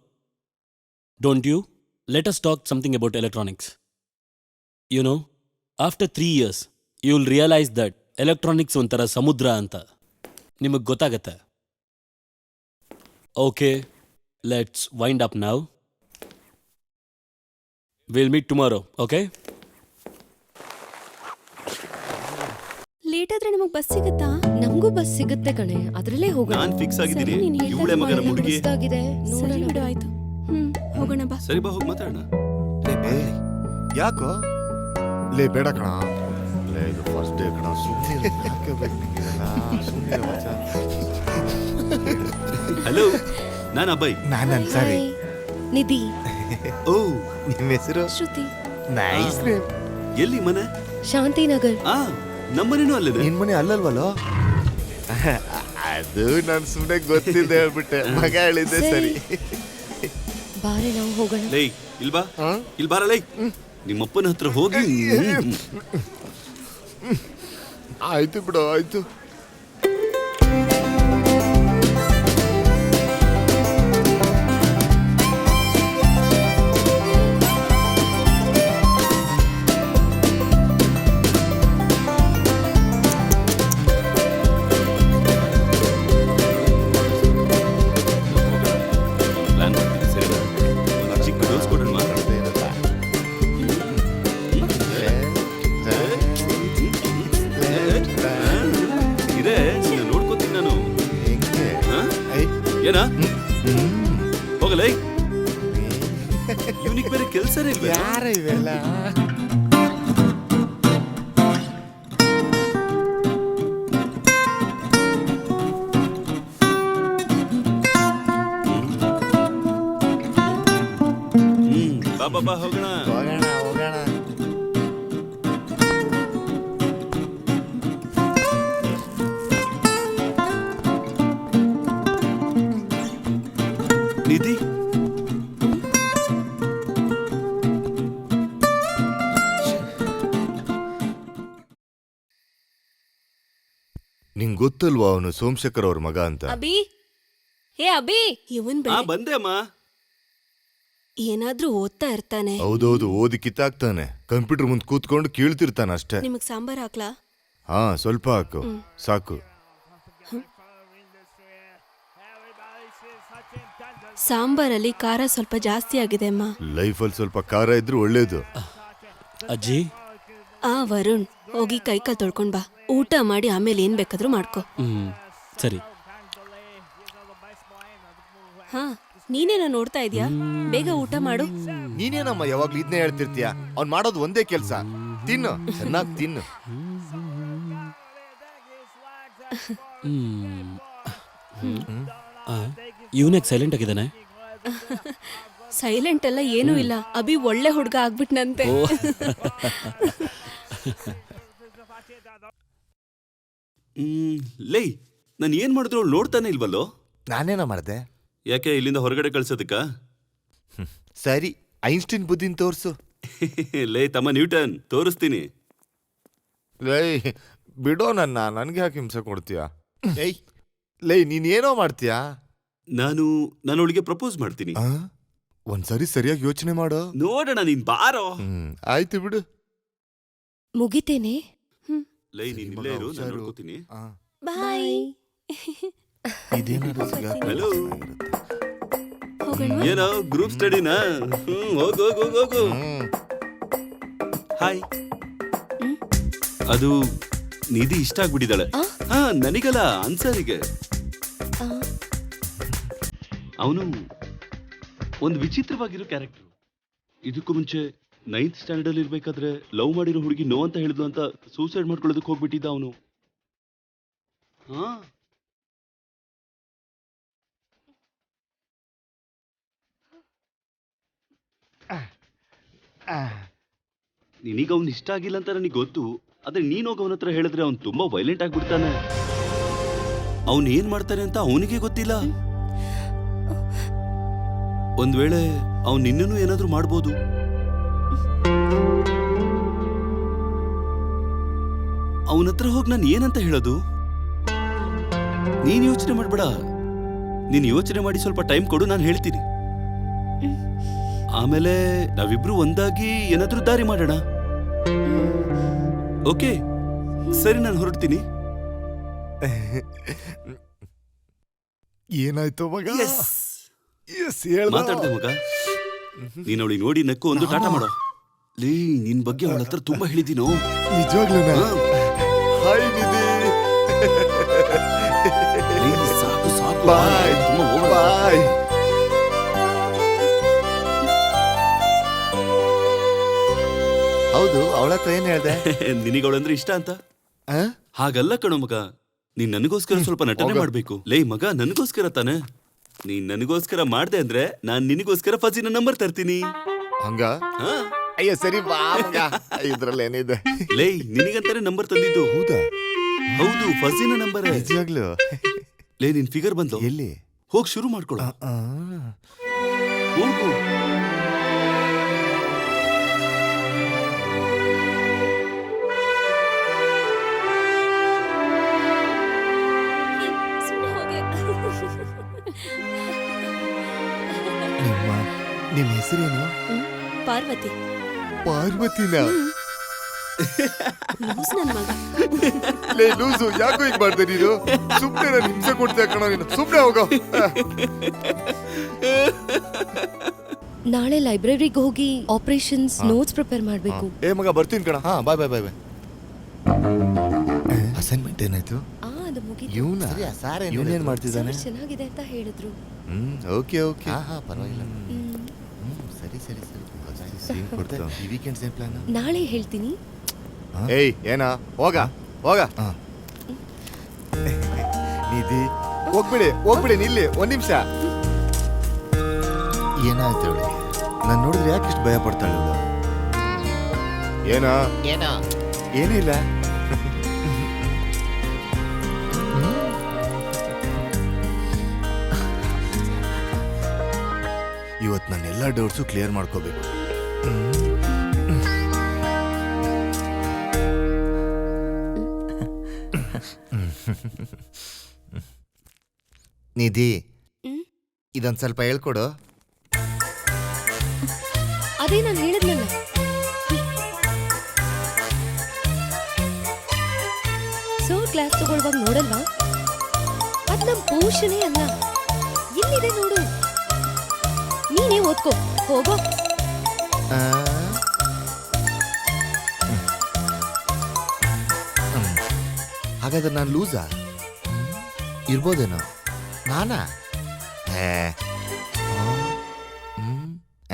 Speaker 2: Don't you? Let us talk something about electronics. You know, after 3 years, you will realize that electronics ಒಂಥರ ಸಮುದ್ರ ಅಂತ ನಿಮಗೆ ಗೊತ್ತಾಗತ್ತೆ. Okay, let's wind up now. We'll meet tomorrow, okay?
Speaker 3: Late ಆದ್ರೆ ನಮಗ್ ಬಸ್ ಸಿಗುತ್ತಾ?
Speaker 5: ನಮಗೂ ಬಸ್ ಸಿಗುತ್ತೆ ಕಣೆ, ಅದ್ರಲ್ಲೇ ಹೋಗೋಣ.
Speaker 4: ನಾನ್ ಫಿಕ್ಸ್ ಆಗಿದ್ದೀನಿ.
Speaker 3: ಸರಿ, ನೀನ್ ಹೇಳ್ತಾ
Speaker 4: ಇವಳೆ ಮಗನ
Speaker 5: ಎಲ್ಲ
Speaker 4: ಮುಡುಗಿ.
Speaker 5: ಹೊಸ್ದಾಗಿದೆ,
Speaker 3: ಸರಿ
Speaker 5: ನೋಡೋಣ.
Speaker 3: ಬಿಡು, ಆಯ್ತು. ಹೋಗೋಣ ಬಾ.
Speaker 4: ಸರಿ ಬಾ, ಹೋಗಿ ಮಾತಾಡೋಣ.
Speaker 1: ಯಾಕೋ ಲೇ ಬೇಡ ಕಣ. ಲೇ ಇದು ಫಸ್ಟ್ ಡೇ ಕಣ, ಸುಮ್ಮನೆ
Speaker 4: ಹಲೋ, ನಾನು ಅಭಯ್.
Speaker 1: ನಾನು ಅನ್ಸಾರಿ.
Speaker 5: ಹಾಯ್, ನಿಧಿ.
Speaker 4: ಓ,
Speaker 1: ನಿಮ್ಮ ಹೆಸರು?
Speaker 3: ಶ್ರುತಿ.
Speaker 1: Nice name.
Speaker 4: ಎಲ್ಲಿ ಮನೆ?
Speaker 5: ಶಾಂತಿನಗರ್.
Speaker 4: ನಮ್ಮನೇನು ಅಲ್ಲದೆ.
Speaker 1: ನಿನ್ ಮನೆ ಅಲ್ಲಲ್ವಲ್ಲೋ? ಅದು ನಾನು ಸುಮ್ಮನೆ ಗೊತ್ತಿದ್ದೆ ಹೇಳ್ಬಿಟ್ಟೆ. ಮಗ ಹೇಳಿದ್ದೆ ಸರಿ.
Speaker 5: ಬಾರೆ ನಾವು ಹೋಗೋಣ.
Speaker 4: ಲೈ ಇಲ್ಬಾ, ಇಲ್ಲಿ ಬಾರ ಲೈ. ನಿಮ್ಮಪ್ಪನ ಹತ್ರ ಹೋಗಿ.
Speaker 1: ಆಯ್ತು ಬಿಡು, ಆಯ್ತು.
Speaker 4: ಪ್ಲಾನ್ ಮಾಡ್ತೀನಿ, ಸರಿನಾ? ಒಂದು ಚಿಕ್ಕ ಏನ ಹೋಗಲೇ ಇವನಿಗೆ ಬೇರೆ ಕೆಲ್ಸನೇ ಇಲ್ವೇ
Speaker 7: ಯಾರ ಇವೆಲ್ಲ
Speaker 4: ಬಾ ಬಾ ಬಾ ಹೋಗೋಣ
Speaker 7: ಹೋಗೋಣ ಹೋಗೋಣ
Speaker 4: ನಿಧಿ
Speaker 1: ನಿಂಗ್ ಗೊತ್ತಲ್ವಾ ಅವನು ಸೋಮಶೇಖರ್ ಅವ್ರ ಮಗ ಅಂತ.
Speaker 3: ಅಭಿ ಹೇ ಅಭಿ ಇವನ್
Speaker 4: ಬಂದೆ ಅಮ್ಮ.
Speaker 3: ಏನಾದ್ರೂ ಓದ್ತಾ ಇರ್ತಾನೆ.
Speaker 1: ಹೌದೌದು, ಓದಿ ಕಿತ್ತಾಕ್ತಾನೆ. ಕಂಪ್ಯೂಟರ್ ಮುಂದ್ ಕೂತ್ಕೊಂಡು ಕೀಳ್ತಿರ್ತಾನ ಅಷ್ಟೇ.
Speaker 3: ನಿಮಗ್ ಸಾಂಬಾರ್ ಹಾಕ್ಲಾ?
Speaker 1: ಹಾ, ಸ್ವಲ್ಪ ಹಾಕು, ಸಾಕು.
Speaker 3: ಸಾಂಬಾರಲ್ಲಿ ಖಾರ ಸ್ವಲ್ಪ ಜಾಸ್ತಿ ಆಗಿದೆ ಅಮ್ಮ.
Speaker 1: ಲೈಫಲ್ಲಿ ಸ್ವಲ್ಪ ಖಾರ ಇದ್ರು ಒಳ್ಳೇದು.
Speaker 2: ಅಜ್ಜಿ
Speaker 3: ವರುಣ್, ಹೋಗಿ ಕೈಕಾಲ್ ತೊಳ್ಕೊಂಡ್ ಬಾ. ಊಟ ಮಾಡಿ ಆಮೇಲೆ ಏನ್ ಬೇಕಾದ್ರೂ ಮಾಡ್ಕೊ.
Speaker 2: ಸರಿ.
Speaker 3: ಹಾ, ನೀನೇನೋ ನೋಡ್ತಾ ಇದ್ಯಾ? ಬೇಗ ಊಟ ಮಾಡು.
Speaker 1: ನೀನೇನಮ್ಮ ಯಾವಾಗ್ಲೂ ಇದನ್ನೇ ಹೇಳ್ತಿರ್ತೀಯ? ಅವ್ನ್ ಮಾಡೋದು ಒಂದೇ ಕೆಲ್ಸ, ತಿನ್ನು, ಚೆನ್ನಾಗ್ ತಿನ್ನು.
Speaker 2: ಇವನಾಗ ಸೈಲೆಂಟ್ ಆಗಿದ್ದಾನೆ.
Speaker 3: ಸೈಲೆಂಟ್ ಎಲ್ಲ ಏನೂ ಇಲ್ಲ. ಅಭಿ ಒಳ್ಳೆ ಹುಡ್ಗ ಆಗ್ಬಿಟ್ನಂತೆ.
Speaker 4: ಲೇ, ನಾನು ಏನ್ ಮಾಡಿದ್ರು ಅವ್ಳು ನೋಡ್ತಾನೆ ಇಲ್ವಲ್ಲೋ?
Speaker 1: ನಾನೇನ ಮಾಡ್ದೆ?
Speaker 4: ಯಾಕೆ ಇಲ್ಲಿಂದ ಹೊರಗಡೆ ಕಳ್ಸೋದಕ್ಕ?
Speaker 1: ಸರಿ, ಐನ್ಸ್ಟೀನ್ ಬುದ್ಧಿನ್ ತೋರ್ಸು.
Speaker 4: ಲೇ ತಮ್ಮ ನ್ಯೂಟನ್, ತೋರಿಸ್ತೀನಿ.
Speaker 1: ಲೈ ಬಿಡೋ ನನ್ನ, ನನ್ಗೆ ಯಾಕೆ ಹಿಂಸೆ ಕೊಡ್ತೀಯ? ಏಯ್ ಲೈ, ನೀನ್ ಏನೋ ಮಾಡ್ತೀಯಾ?
Speaker 4: ನಾನು ಅವಳಿಗೆ ಪ್ರಪೋಸ್ ಮಾಡ್ತೀನಿ.
Speaker 1: ಒಂದ್ಸರಿ ಸರಿಯಾಗಿ ಯೋಚನೆ ಮಾಡೋ.
Speaker 4: ನೋಡೋಣ, ನೀನ್ ಬಾರೋ.
Speaker 1: ಆಯ್ತು ಬಿಡು.
Speaker 5: ಮುಗಿತೇನೆ.
Speaker 4: ಲೈ, ನೀನ್ ಇಲ್ಲೇ ಇರು, ನಾನು ನೋಡ್ಕೋತೀನಿ.
Speaker 3: ಬಾಯ್.
Speaker 4: ಹಲೋ, ಏನೋ ಗ್ರೂಪ್ ಸ್ಟಡಿನಾ? ಹೋಗು ಹೋಗು ಹೋಗು. ಹಾಯ್. ಅದು ನಿಧಿ ಇಷ್ಟ ಆಗ್ಬಿಟ್ಟಿದ್ದಾಳೆ. ಹಾ, ನನಗಲ್ಲ, ಅನ್ಸರಿಗೆ. ಅವನು ಒಂದು ವಿಚಿತ್ರವಾಗಿರೋ ಕ್ಯಾರೆಕ್ಟರ್. ಇದಕ್ಕೂ ಮುಂಚೆ 9th ಸ್ಟ್ಯಾಂಡರ್ಡ್ ಅಲ್ಲಿ ಇರ್ಬೇಕಾದ್ರೆ ಲವ್ ಮಾಡಿರೋ ಹುಡುಗಿ ನೋ ಅಂತ ಹೇಳಿದ್ಲು ಅಂತ ಸೂಸೈಡ್ ಮಾಡ್ಕೊಳ್ಳೋದಕ್ಕೆ ಹೋಗ್ಬಿಟ್ಟಿದ್ದ ಅವನು. ಹಾ, ನಿನೀಗ ಅವ್ನು ಇಷ್ಟ ಆಗಿಲ್ಲ ಅಂತ ನನಗೆ ಗೊತ್ತು. ಆದ್ರೆ ನೀನ್ ಹೋಗಿ ಅವನ ಹತ್ರ ಹೇಳಿದ್ರೆ ಅವ್ನು ತುಂಬಾ ವೈಲೆಂಟ್ ಆಗ್ಬಿಡ್ತಾನೆ. ಅವನ್ ಏನ್ ಮಾಡ್ತಾನೆ ಅಂತ ಅವನಿಗೆ ಗೊತ್ತಿಲ್ಲ. ಒಂದ್ ವೇಳೆ ಅವ್ನು ನಿನ್ನೂ ಏನಾದ್ರೂ ಮಾಡ್ಬೋದು. ಅವನ ಹತ್ರ ಹೋಗಿ ನಾನು ಏನಂತ ಹೇಳೋದು? ನೀನ್ ಯೋಚನೆ ಮಾಡ್ಬೇಡ. ನೀನ್ ಯೋಚನೆ ಮಾಡಿ ಸ್ವಲ್ಪ ಟೈಮ್ ಕೊಡು, ನಾನು ಹೇಳ್ತೀನಿ. ಆಮೇಲೆ ನಾವಿಬ್ರು ಒಂದಾಗಿ ಏನಾದ್ರೂ ದಾರಿ ಮಾಡೋಣ. ಓಕೆ, ಸರಿ, ನಾನು ಹೊರಡ್ತೀನಿ.
Speaker 1: ಏನಾಯ್ತು ಮಗ?
Speaker 4: ಮಾತಾಡ್ದೆ ಮಗ. ನೀನ್ ಅವಳಿಗೆ ನೋಡಿ ನಕ್ಕು ಒಂದು ಟಾಟಾ ಮಾಡೋ. ಲೇ, ನಿನ್ ಬಗ್ಗೆ ಅವಳ ಹತ್ರ ತುಂಬಾ ಹೇಳಿದೀನೋ.
Speaker 1: ನಿಜವಾಗ್ಲೂನಾ? ಹಾಯ್ ನಿಧಿ.
Speaker 4: ಲೇ, ಸಾಕು ಸಾಕು,
Speaker 1: ಬಾಯ್
Speaker 4: ತುಂಬಾ over.
Speaker 1: ಬಾಯ್.
Speaker 7: ಹೌದು, ಅವಳ ಹತ್ರ ಏನ್ ಹೇಳ್ದೆ?
Speaker 4: ನಿನಗವಳಂದ್ರೆ ಇಷ್ಟ ಅಂತ? ಹಾಗಲ್ಲ ಕಣೋ ಮಗ, ನೀನ್ ನನಗೋಸ್ಕರ ಸ್ವಲ್ಪ ನಟನೆ ಮಾಡ್ಬೇಕು. ಲೇ ಮಗ, ನನಗೋಸ್ಕರ ತಾನೆ. ನೀನ್ ನನಗೋಸ್ಕರ ಮಾಡ್ದೆ ಅಂದ್ರೆ ನಾನ್ ನಿನಗೋಸ್ಕರ ಫಜಿನ ನಂಬರ್ ತರ್ತೀನಿ.
Speaker 1: ಹಂಗ? ಅಯ್ಯ ಸರಿ ಬಾ ಮಗ, ಇದ್ರಲ್ಲಿ ಏನಿದೆ?
Speaker 4: ಲೇ, ನಿನಗಂತಾನೆ ನಂಬರ್ ತಂದಿದ್ದು.
Speaker 1: ಹೌದಾ?
Speaker 4: ಹೌದು, ಫಜಿನ ನಂಬರ್.
Speaker 1: ನಿಜವಾಗ್ಲು?
Speaker 4: ಲೇ, ನಿನ್ ಫಿಗರ್ ಬಂದು
Speaker 1: ಎಲ್ಲಿ?
Speaker 4: ಹೋಗ್ ಶುರು ಮಾಡ್ಕೊಳ. ಹೋಗು.
Speaker 1: ನಿಮ್ ಹೆಸರೇನು?
Speaker 3: ಪಾರ್ವತಿ.
Speaker 1: ಪಾರ್ವತಿನ?
Speaker 3: ಲೂಸ್ ನನ್ ಮಗ.
Speaker 1: ಲೇ ಲೂಸು, ಯಾಕೋ ಹಿಂಗ್ ಮಾಡ್ದೆ ನೀನು? ಸುಮ್ನೆ ನಾನು ಹಿಂಸೆ ಕೊಡ್ತೀಯ ಕಣ ನೀನು. ಸುಮ್ನೆ ಹೋಗೋ.
Speaker 5: ನಾಳೆ ಲೈಬ್ರರಿಗೆ ಹೋಗಿ ಆಪರೇಷನ್ಸ್ ನೋಟ್ಸ್ ಪ್ರಿಪೇರ್ ಮಾಡಬೇಕು.
Speaker 1: ಏ ಮಗ, ಬರ್ತೀನಿ ಕಣ.
Speaker 7: ಹಾ, ಬಾಯ್ ಬಾಯ್ ಬಾಯ್ ಬಾಯ್. ಅಸೈನ್ಮೆಂಟ್ ಏನಾಯ್ತು?
Speaker 5: ಅದು ಮುಗೀತು.
Speaker 1: ಇವನ
Speaker 7: ಸರಿ, ಸಾರ್ ಏನ್
Speaker 1: ಇವನೇನ್
Speaker 7: ಹೇಳಿದ್ರು?
Speaker 1: ಮಾಡ್ತಿದ್ದಾನೆ?
Speaker 5: ಸರ್ ಚೆನ್ನಾಗಿದೆ ಅಂತ ಹೇಳಿದ್ರು.
Speaker 1: Okay okay.
Speaker 7: ಹಾ ಪರವಾಗಿಲ್ಲ.
Speaker 5: ಹ್ಮ್.
Speaker 7: ಸರಿ ಸರಿ ಸರಿ.
Speaker 1: ಸೀನ್ ಕೊಡ್ತಾ.
Speaker 7: ಈ ವೀಕೆಂಡ್ ಏನ್ ಪ್ಲಾನ್?
Speaker 5: ನಾಳೆ ಹೇಳ್ತೀನಿ.
Speaker 1: ಏಯ್ ಏನ ಹೋಗ ಹೋಗ. ನಿಧಿ ಹೋಗ್ಬಿಡಿ ನಿಲ್ಲಿ ಒಂದ್ ನಿಮಿಷ.
Speaker 7: ಏನಾಯ್ತು ಅವಳಿಗೆ?
Speaker 1: ನಾನು ನೋಡಿದ್ರೆ ಯಾಕೆ ಇಷ್ಟು ಭಯ ಪಡ್ತಾಳೆ ಇವಳು? ಏನೋ
Speaker 7: ಏನೋ
Speaker 1: ಏನಿಲ್ಲ. ಇವತ್ತು ನನ್ನ ಎಲ್ಲ ಡೌಟ್ಸು ಕ್ಲಿಯರ್ ಮಾಡ್ಕೋಬೇಕು.
Speaker 7: ನಿಧಿ,
Speaker 5: ಹ್ಮ್?
Speaker 7: ಇದೊಂದ್ ಸ್ವಲ್ಪ ಹೇಳ್ಕೊಡು.
Speaker 5: ಅದೇ ನಾನು ಹೇಳಿದ್ನಲ್ಲ. ಸರ್ ಕ್ಲಾಸ್ ತಗೊಳ್ಳುವಾಗ ನೋಡಲ್ವಾ? ಅದ್ ನಮ್ ಪೋಷಣೆ ಅಲ್ಲ. ಇಲ್ಲಿದೆ ನೋಡು. ನೀನೇ ಓದ್ಕೋ ಹೋಗೋ.
Speaker 7: ಆ?
Speaker 1: ಹಾಗಾದ್ರೆ ನಾನು ಲೂಸಾ
Speaker 7: ಇರ್ಬೋದೇನೋ. ನಾನಾ?
Speaker 1: ಏ,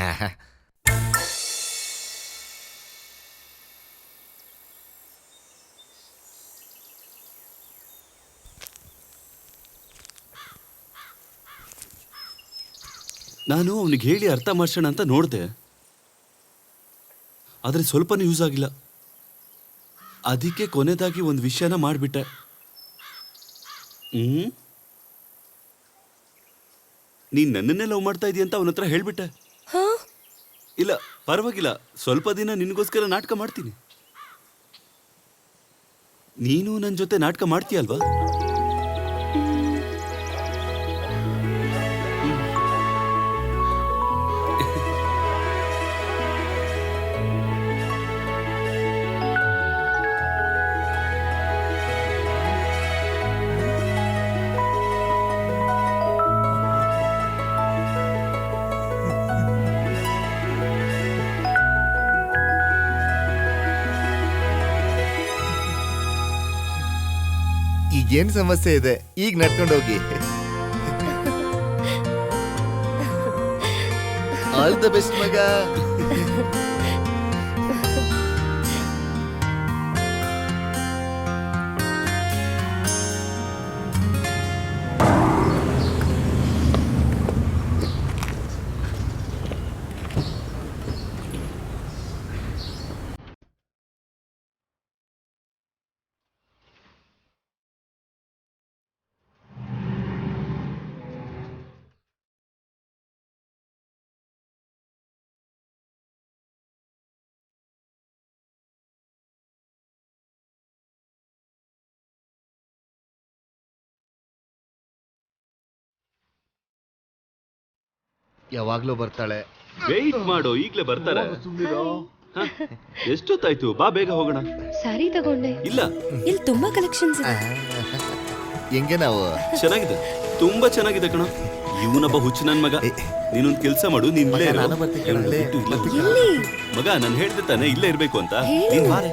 Speaker 7: ಆಹಾ.
Speaker 4: ನಾನು ಅವನಿಗೆ ಹೇಳಿ ಅರ್ಥ ಮಾಡ್ಸೋಣ ಅಂತ ನೋಡಿದೆ, ಆದರೆ ಸ್ವಲ್ಪನೂ ಯೂಸ್ ಆಗಿಲ್ಲ. ಅದಕ್ಕೆ ಕೊನೆದಾಗಿ ಒಂದು ವಿಷಯನ ಮಾಡಿಬಿಟ್ಟೆ. ನೀನ್ ನನ್ನನ್ನೇ ಲವ್ ಮಾಡ್ತಾ ಇದೀಯ ಅಂತ ಅವನ ಹತ್ರ ಹೇಳ್ಬಿಟ್ಟೆ.
Speaker 5: ಹಾ?
Speaker 4: ಇಲ್ಲ ಪರವಾಗಿಲ್ಲ, ಸ್ವಲ್ಪ ದಿನ ನಿನಗೋಸ್ಕರ ನಾಟಕ ಮಾಡ್ತೀನಿ. ನೀನು ನನ್ನ ಜೊತೆ ನಾಟಕ ಮಾಡ್ತೀಯಲ್ವಾ?
Speaker 1: ಈಗೇನ್ ಸಮಸ್ಯೆ ಇದೆ? ಈಗ ನಡ್ಕೊಂಡೋಗಿ. ಆಲ್ ದ ಬೆಸ್ಟ್ ಮಗ.
Speaker 7: ಯಾವಾಗ್ಲೂ ಬರ್ತಾಳೆ.
Speaker 4: ವೆಯ್ಟ್ ಮಾಡು, ಈಗ್ಲೇ ಬರ್ತಾರೆ. ಹ? ಎಷ್ಟೊತ್ತಾಯ್ತು? ಬಾ ಬೇಗ ಹೋಗೋಣ.
Speaker 5: ಸ್ಯಾರಿ ತಗೊಂಡೆ.
Speaker 4: ಇಲ್ಲ,
Speaker 5: ಇಲ್ಲಿ ತುಂಬಾ ಕಲೆಕ್ಷನ್ಸ್ ಇದೆ.
Speaker 7: ಹೆಂಗೆ ನಾವು?
Speaker 4: ಚೆನ್ನಾಗಿದೆ, ತುಂಬಾ ಚೆನ್ನಾಗಿದೆ ಕಣ. ಇವನೊಬ್ಬ ಹುಚ್ಚು ನನ್ ಮಗ. ನೀನೊಂದ್ ಕೆಲ್ಸ ಮಾಡು, ನೀನ್ ಇಲ್ಲೇ ಇರು.
Speaker 7: ನಾನು ಬರ್ತೀನಿ ಕಣಲೆ.
Speaker 4: ಬಿಟ್ಟು ಇಲ್ಲೇ ಹೋಗು.
Speaker 5: ಎಲ್ಲಿ?
Speaker 4: ಮಗ ನಾನು ಹೇಳ್ದೆ ತಾನೆ ಇಲ್ಲೇ ಇರ್ಬೇಕು ಅಂತ.
Speaker 5: ಹೇಳು.
Speaker 4: ನೀನ್ ಬಾರೆ.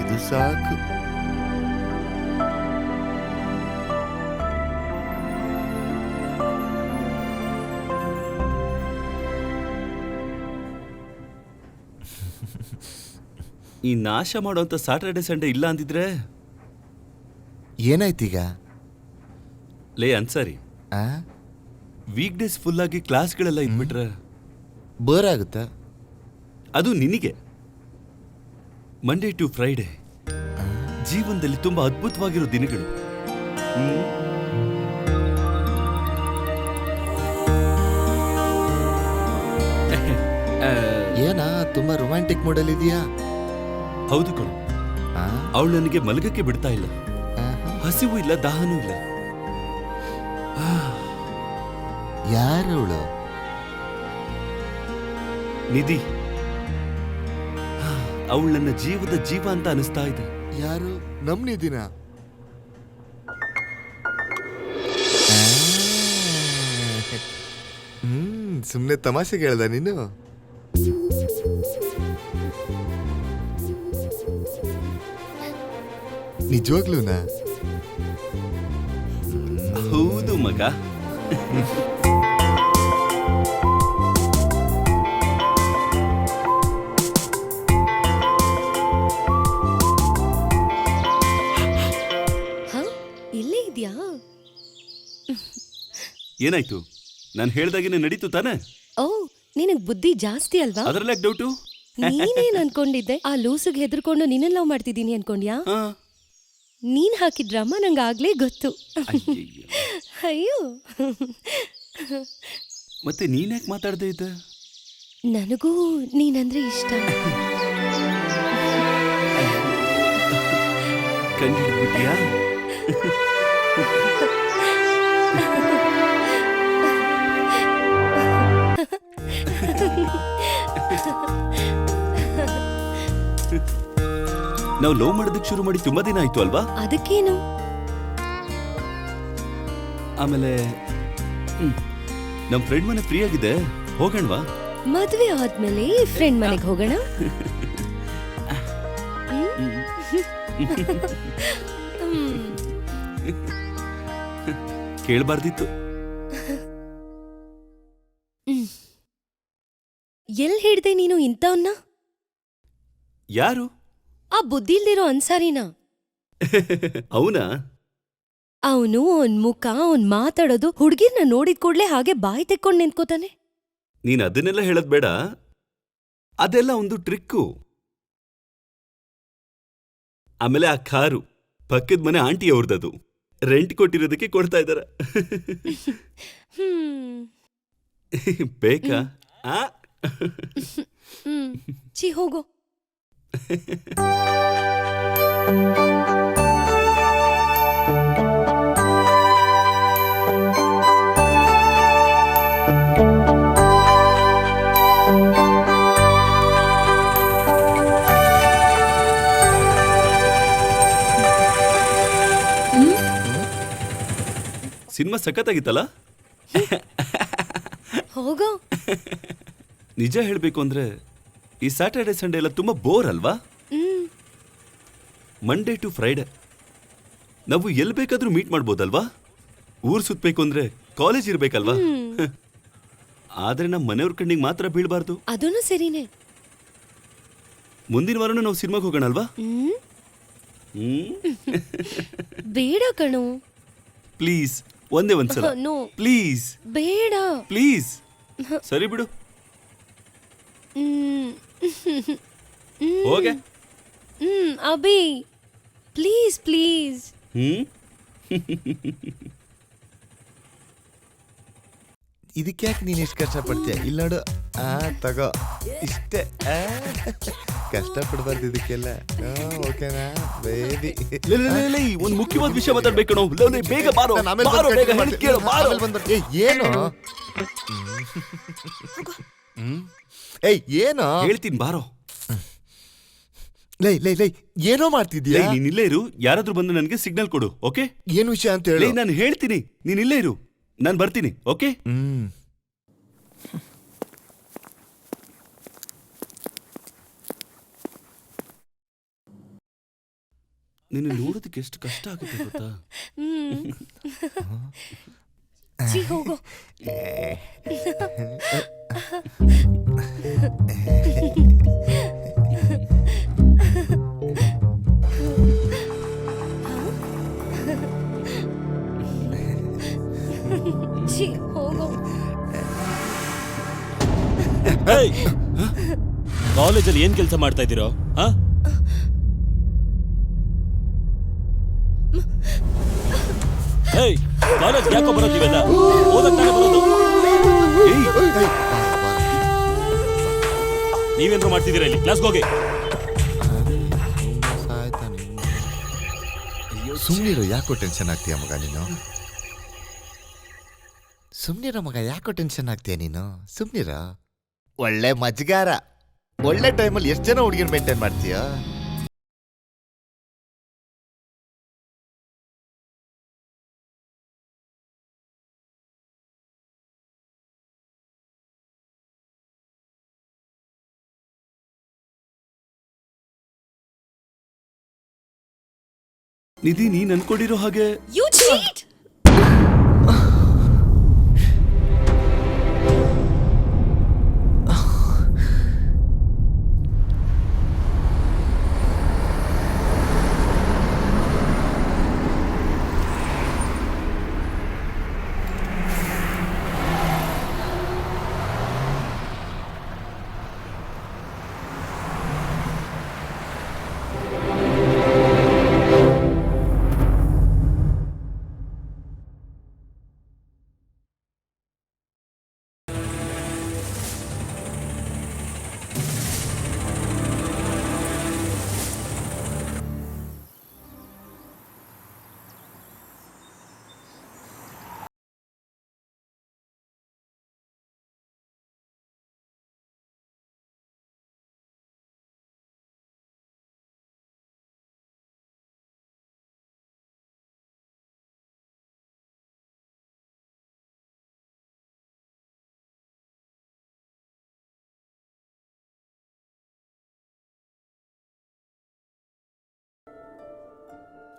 Speaker 1: ಇದು ಸಾಕು.
Speaker 4: ಈ ನಾಶ ಮಾಡೋಂಥ ಸಾಟರ್ಡೆ ಸಂಡೇ ಇಲ್ಲ ಅಂದಿದ್ರೆ
Speaker 7: ಏನಾಯ್ತೀಗ?
Speaker 4: ಲೇ ಅನ್ಸಾರಿ,
Speaker 7: ಆ?
Speaker 4: ವೀಕ್ ಡೇಸ್ ಫುಲ್ ಆಗಿ ಕ್ಲಾಸ್ಗಳೆಲ್ಲ ಇದ್ಬಿಟ್ರೆ
Speaker 7: ಬೋರ್ ಆಗುತ್ತಾ?
Speaker 4: ಅದು ನಿನಗೆ. ಮಂಡೇ ಟು ಫ್ರೈಡೆ ಜೀವನದಲ್ಲಿ ತುಂಬಾ ಅದ್ಭುತವಾಗಿರೋ ದಿನಗಳು.
Speaker 7: ಏನ ತುಂಬಾ ರೊಮ್ಯಾಂಟಿಕ್ ಮೂಡಲ್ ಇದೆಯಾ?
Speaker 4: ಹೌದು ಕಣೋ, ಅವಳು ನನಗೆ ಮಲಗಕ್ಕೆ ಬಿಡ್ತಾ ಇಲ್ಲ. ಹಸಿವು ಇಲ್ಲ, ದಾಹನೂ ಇಲ್ಲ.
Speaker 7: ಯಾರವಳು?
Speaker 4: ನಿಧಿ. ಅವಳು ನನ್ನ ಜೀವದ ಜೀವ ಅಂತ ಅನಿಸ್ತಾ ಇದೆ.
Speaker 7: ಯಾರು? ನಮ್ನಿ ದಿನ ಸುಮ್ನೆ ತಮಾಷೆಗೆ ಹೇಳ್ದ ನೀನು? ನಿಜವಾಗ್ಲೂನಾ?
Speaker 4: ಹೌದು ಮಗ.
Speaker 5: ಹಾ, ಇಲ್ಲೇ ಇದ್ಯಾ?
Speaker 4: ಏನಾಯ್ತು? ನಾನು ಹೇಳ್ದಾಗೇನೆ ನಡೀತು ತಾನೆ?
Speaker 5: ಓ, ನಿನಗ್ ಬುದ್ಧಿ ಜಾಸ್ತಿ ಅಲ್ವಾ?
Speaker 4: ಅದ್ರಲ್ಲ ಡೌಟು?
Speaker 5: ನೀನೇನ್ ಅನ್ಕೊಂಡಿದ್ದೆ? ಆ ಲೂಸಿಗೆ ಹೆದರ್ಕೊಂಡು ನಿನ್ನ ಲವ್ ಮಾಡ್ತಿದ್ದೀನಿ ಅನ್ಕೊಂಡ್ಯಾ?
Speaker 4: ಹಾ.
Speaker 5: ನೀನ್ ಹಾಕಿದ್ರಮ್ಮ ನಂಗೆ ಆಗ್ಲೇ ಗೊತ್ತು.
Speaker 4: ಅಯ್ಯಯ್ಯೋ.
Speaker 5: ಅಯ್ಯೋ,
Speaker 4: ಮತ್ತೆ ನೀನ್ಯಾಕೆ ಮಾತಾಡದೆ ಇದ್ದ?
Speaker 5: ನನಗೂ ನೀನಂದ್ರೆ ಇಷ್ಟ.
Speaker 4: ಕಂಡಿಡ್ಬಿಟ್ಟಿಯಾ? ನಾವು ಲವ್ ಮಾಡೋದಕ್ಕೆ ಶುರು ಮಾಡಿ ತುಂಬಾ ದಿನ ಆಯ್ತು ಅಲ್ವಾ?
Speaker 5: ಅದಕ್ಕೇನು?
Speaker 4: ಆಮೇಲೆ ನಮ್ ಫ್ರೆಂಡ್ ಮನೆ ಫ್ರೀ ಆಗಿದೆ, ಹೋಗಣ್ವಾ?
Speaker 5: ಮದ್ವೆ ಆದ್ಮೇಲೆ ಫ್ರೆಂಡ್ ಮನೆಗೆ ಹೋಗೋಣ.
Speaker 4: ಕೇಳ್ಬಾರ್ದಿತ್ತು.
Speaker 5: ಎಲ್ ಹಿಡ್ದೆ ನೀನು ಇಂಥವನ್ನ?
Speaker 4: ಯಾರು?
Speaker 5: ಆ ಬುದ್ಧಿ ಇಲ್ದಿರೋ ಅನ್ಸಾರಿನ.
Speaker 4: ಅವನಾ?
Speaker 5: ಅವನು ಅವನ್ ಮುಖ, ಅವನ್ ಮಾತಾಡೋದು, ಹುಡ್ಗಿರ್ನ ನೋಡಿದ್ ಕೂಡ್ಲೆ ಹಾಗೆ ಬಾಯಿ ತೆಕ್ಕೊಂಡ್ ನಿಂತ್ಕೋತಾನೆ.
Speaker 4: ನೀನ್ ಅದನ್ನೆಲ್ಲ ಹೇಳದ್ ಬೇಡ. ಅದೆಲ್ಲ ಒಂದು ಟ್ರಿಕ್ಕು. ಆಮೇಲೆ ಆ ಕಾರು ಪಕ್ಕದ ಮನೆ ಆಂಟಿ ಅವ್ರದದು. ರೆಂಟ್ ಕೊಟ್ಟಿರೋದಕ್ಕೆ ಕೊಡ್ತಾ ಇದಾರ. ಬೇಕಾ? ಆ?
Speaker 5: ಛೀ, ಹೋಗೋ.
Speaker 4: ಸಿನಿಮಾ ಸಖತ್ತಾಗಿತ್ತಲ್ಲ?
Speaker 5: ಹೋಗೋ.
Speaker 4: ನಿಜ ಹೇಳ್ಬೇಕು ಅಂದ್ರೆ ಈ ಸ್ಯಾಟರ್ಡೆ ಸಂಡೇ ಎಲ್ಲ ತುಂಬಾ ಬೋರ್ ಅಲ್ವಾ? ಮಂಡೇ ಟು ಫ್ರೈಡೆ ನಾವು ಎಲ್ಲಿ ಬೇಕಾದ್ರೂ ಮೀಟ್ ಮಾಡ್ಬೋದಲ್ವಾ? ಊರ್ ಸುತ್ತಬೇಕು ಅಂದ್ರೆ ಕಾಲೇಜ್ ಇರ್ಬೇಕಲ್ವಾ? ಆದ್ರೆ ನಮ್ಮ ಮನೆಯವ್ರ ಕಣ್ಣಿಗೆ ಮಾತ್ರ ಬೀಳ್ಬಾರ್ದು.
Speaker 5: ಅದನ್ನು ಸರಿನೇ.
Speaker 4: ಮುಂದಿನ ವಾರನೂ ನಾವು ಸಿನಿಮಾಗೆ ಹೋಗೋಣ ಅಲ್ವಾ?
Speaker 5: ಬೇಡ ಕಣೋ.
Speaker 4: ಪ್ಲೀಸ್, ಒಂದೇ ಒಂದ್ಸಲ
Speaker 5: ನೋ.
Speaker 4: ಪ್ಲೀಸ್
Speaker 5: ಬೇಡ.
Speaker 4: ಪ್ಲೀಸ್. ಸರಿ ಬಿಡು, ಹೋಗೆ.
Speaker 5: Abhi, please please.
Speaker 7: ಇದಕ್ಯಾಕೆ ನೀನು ಇಷ್ಟು ಕಷ್ಟಪಡ್ತೀಯ? ಇಲ್ಲ ನೋಡು, ತಗೋ ಇಷ್ಟೇ. ಕಷ್ಟಪಡ್ಬಾರ್ದು ಇದಕ್ಕೆಲ್ಲ. ಓಕೆನಾ ಬೇಬಿ?
Speaker 4: ಒಂದು ಮುಖ್ಯವಾದ ವಿಷಯ ಮಾತಾಡ್ಬೇಕು ನಾವು. ಬೇಗ ಬಾರೋ.
Speaker 7: ಏನು? ಏಯ್, ಏನು
Speaker 4: ಹೇಳ್ತೀನಿ ಬಾರೋ.
Speaker 7: ಲೈ ಲೈ ಲೈ ಏನೋ ಮಾಡ್ತಿದ್ಯಾ?
Speaker 4: ನೀನ್ ಇಲ್ಲೇ ಇರು. ಯಾರಾದ್ರೂ ಬಂದು ನನಗೆ ಸಿಗ್ನಲ್ ಕೊಡು, ಓಕೆ?
Speaker 7: ಏನು ವಿಷಯ ಅಂತ ಹೇಳಿ.
Speaker 4: ನಾನು ಹೇಳ್ತೀನಿ, ನೀನ್ ಇಲ್ಲೇ ಇರು, ನಾನು ಬರ್ತೀನಿ, ಓಕೆ? ನಿನ್ನ ನೋಡೋದಕ್ಕೆ ಎಷ್ಟು ಕಷ್ಟ ಆಗುತ್ತೆ ಗೊತ್ತಾ?
Speaker 5: ಛೀ, ಹೋಗೋ. ಛೀ, ಹೋಗೋ.
Speaker 2: ಕಾಲೇಜಲ್ಲಿ ಏನ್ ಕೆಲಸ ಮಾಡ್ತಾ ಇದ್ದೀರೋ? ಕಾಲೇಜ್ ಯಾಕೋ ಬರೋದಿವೆಲ್ಲ? ಓದಕ್ ತಾನೇ ಬರೋದು? ನೀವೇನ್ರು ಮಾಡ್ತಿದ್ದೀರಾ ಇಲ್ಲಿ? ಕ್ಲಾಸ್ಗೆ ಹೋಗಿ.
Speaker 7: ಸುಮ್ನಿರು, ಯಾಕೋ ಟೆನ್ಷನ್ ಆಗ್ತೀಯ ಮಗ ನೀನು? ಸುಮ್ನಿರೋ ಮಗ, ಯಾಕೋ ಟೆನ್ಷನ್ ಆಗ್ತೀಯ ನೀನು? ಸುಮ್ನಿರ. ಒಳ್ಳೆ ಮಜ್ಗಾರ, ಒಳ್ಳೆ ಟೈಮಲ್ಲಿ ಎಷ್ಟು ಜನ ಹುಡುಗಿನ ಮೇಂಟೈನ್ ಮಾಡ್ತೀಯ?
Speaker 4: ನಿಧಿ, ನೀನ್ ಅನ್ಕೊಂಡಿರೋ ಹಾಗೆ
Speaker 3: you cheat.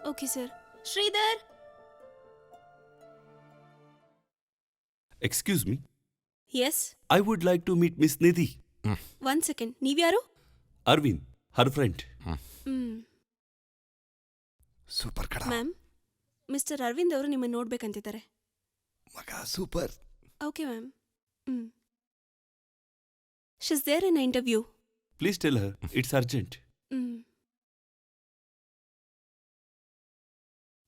Speaker 3: Okay sir. Sridhar,
Speaker 4: excuse me,
Speaker 3: yes.
Speaker 4: I would like to meet miss Nidhi.
Speaker 3: 1 second. ನೀವ್ಯಾರು?
Speaker 4: Arvind, her friend.
Speaker 7: ಸೂಪರ್ ಕಡ
Speaker 3: ಮ್ಯಾಮ್, ಮಿಸ್ಟರ್ ಅರವಿಂದ್ ಅವರು ನಿಮ್ಮನ್ನು ನೋಡ್ಬೇಕಂತಿದ್ದಾರೆ.
Speaker 7: ಮಗ, super.
Speaker 3: Okay ma'am. She's there in interview.
Speaker 4: Please tell her it's urgent.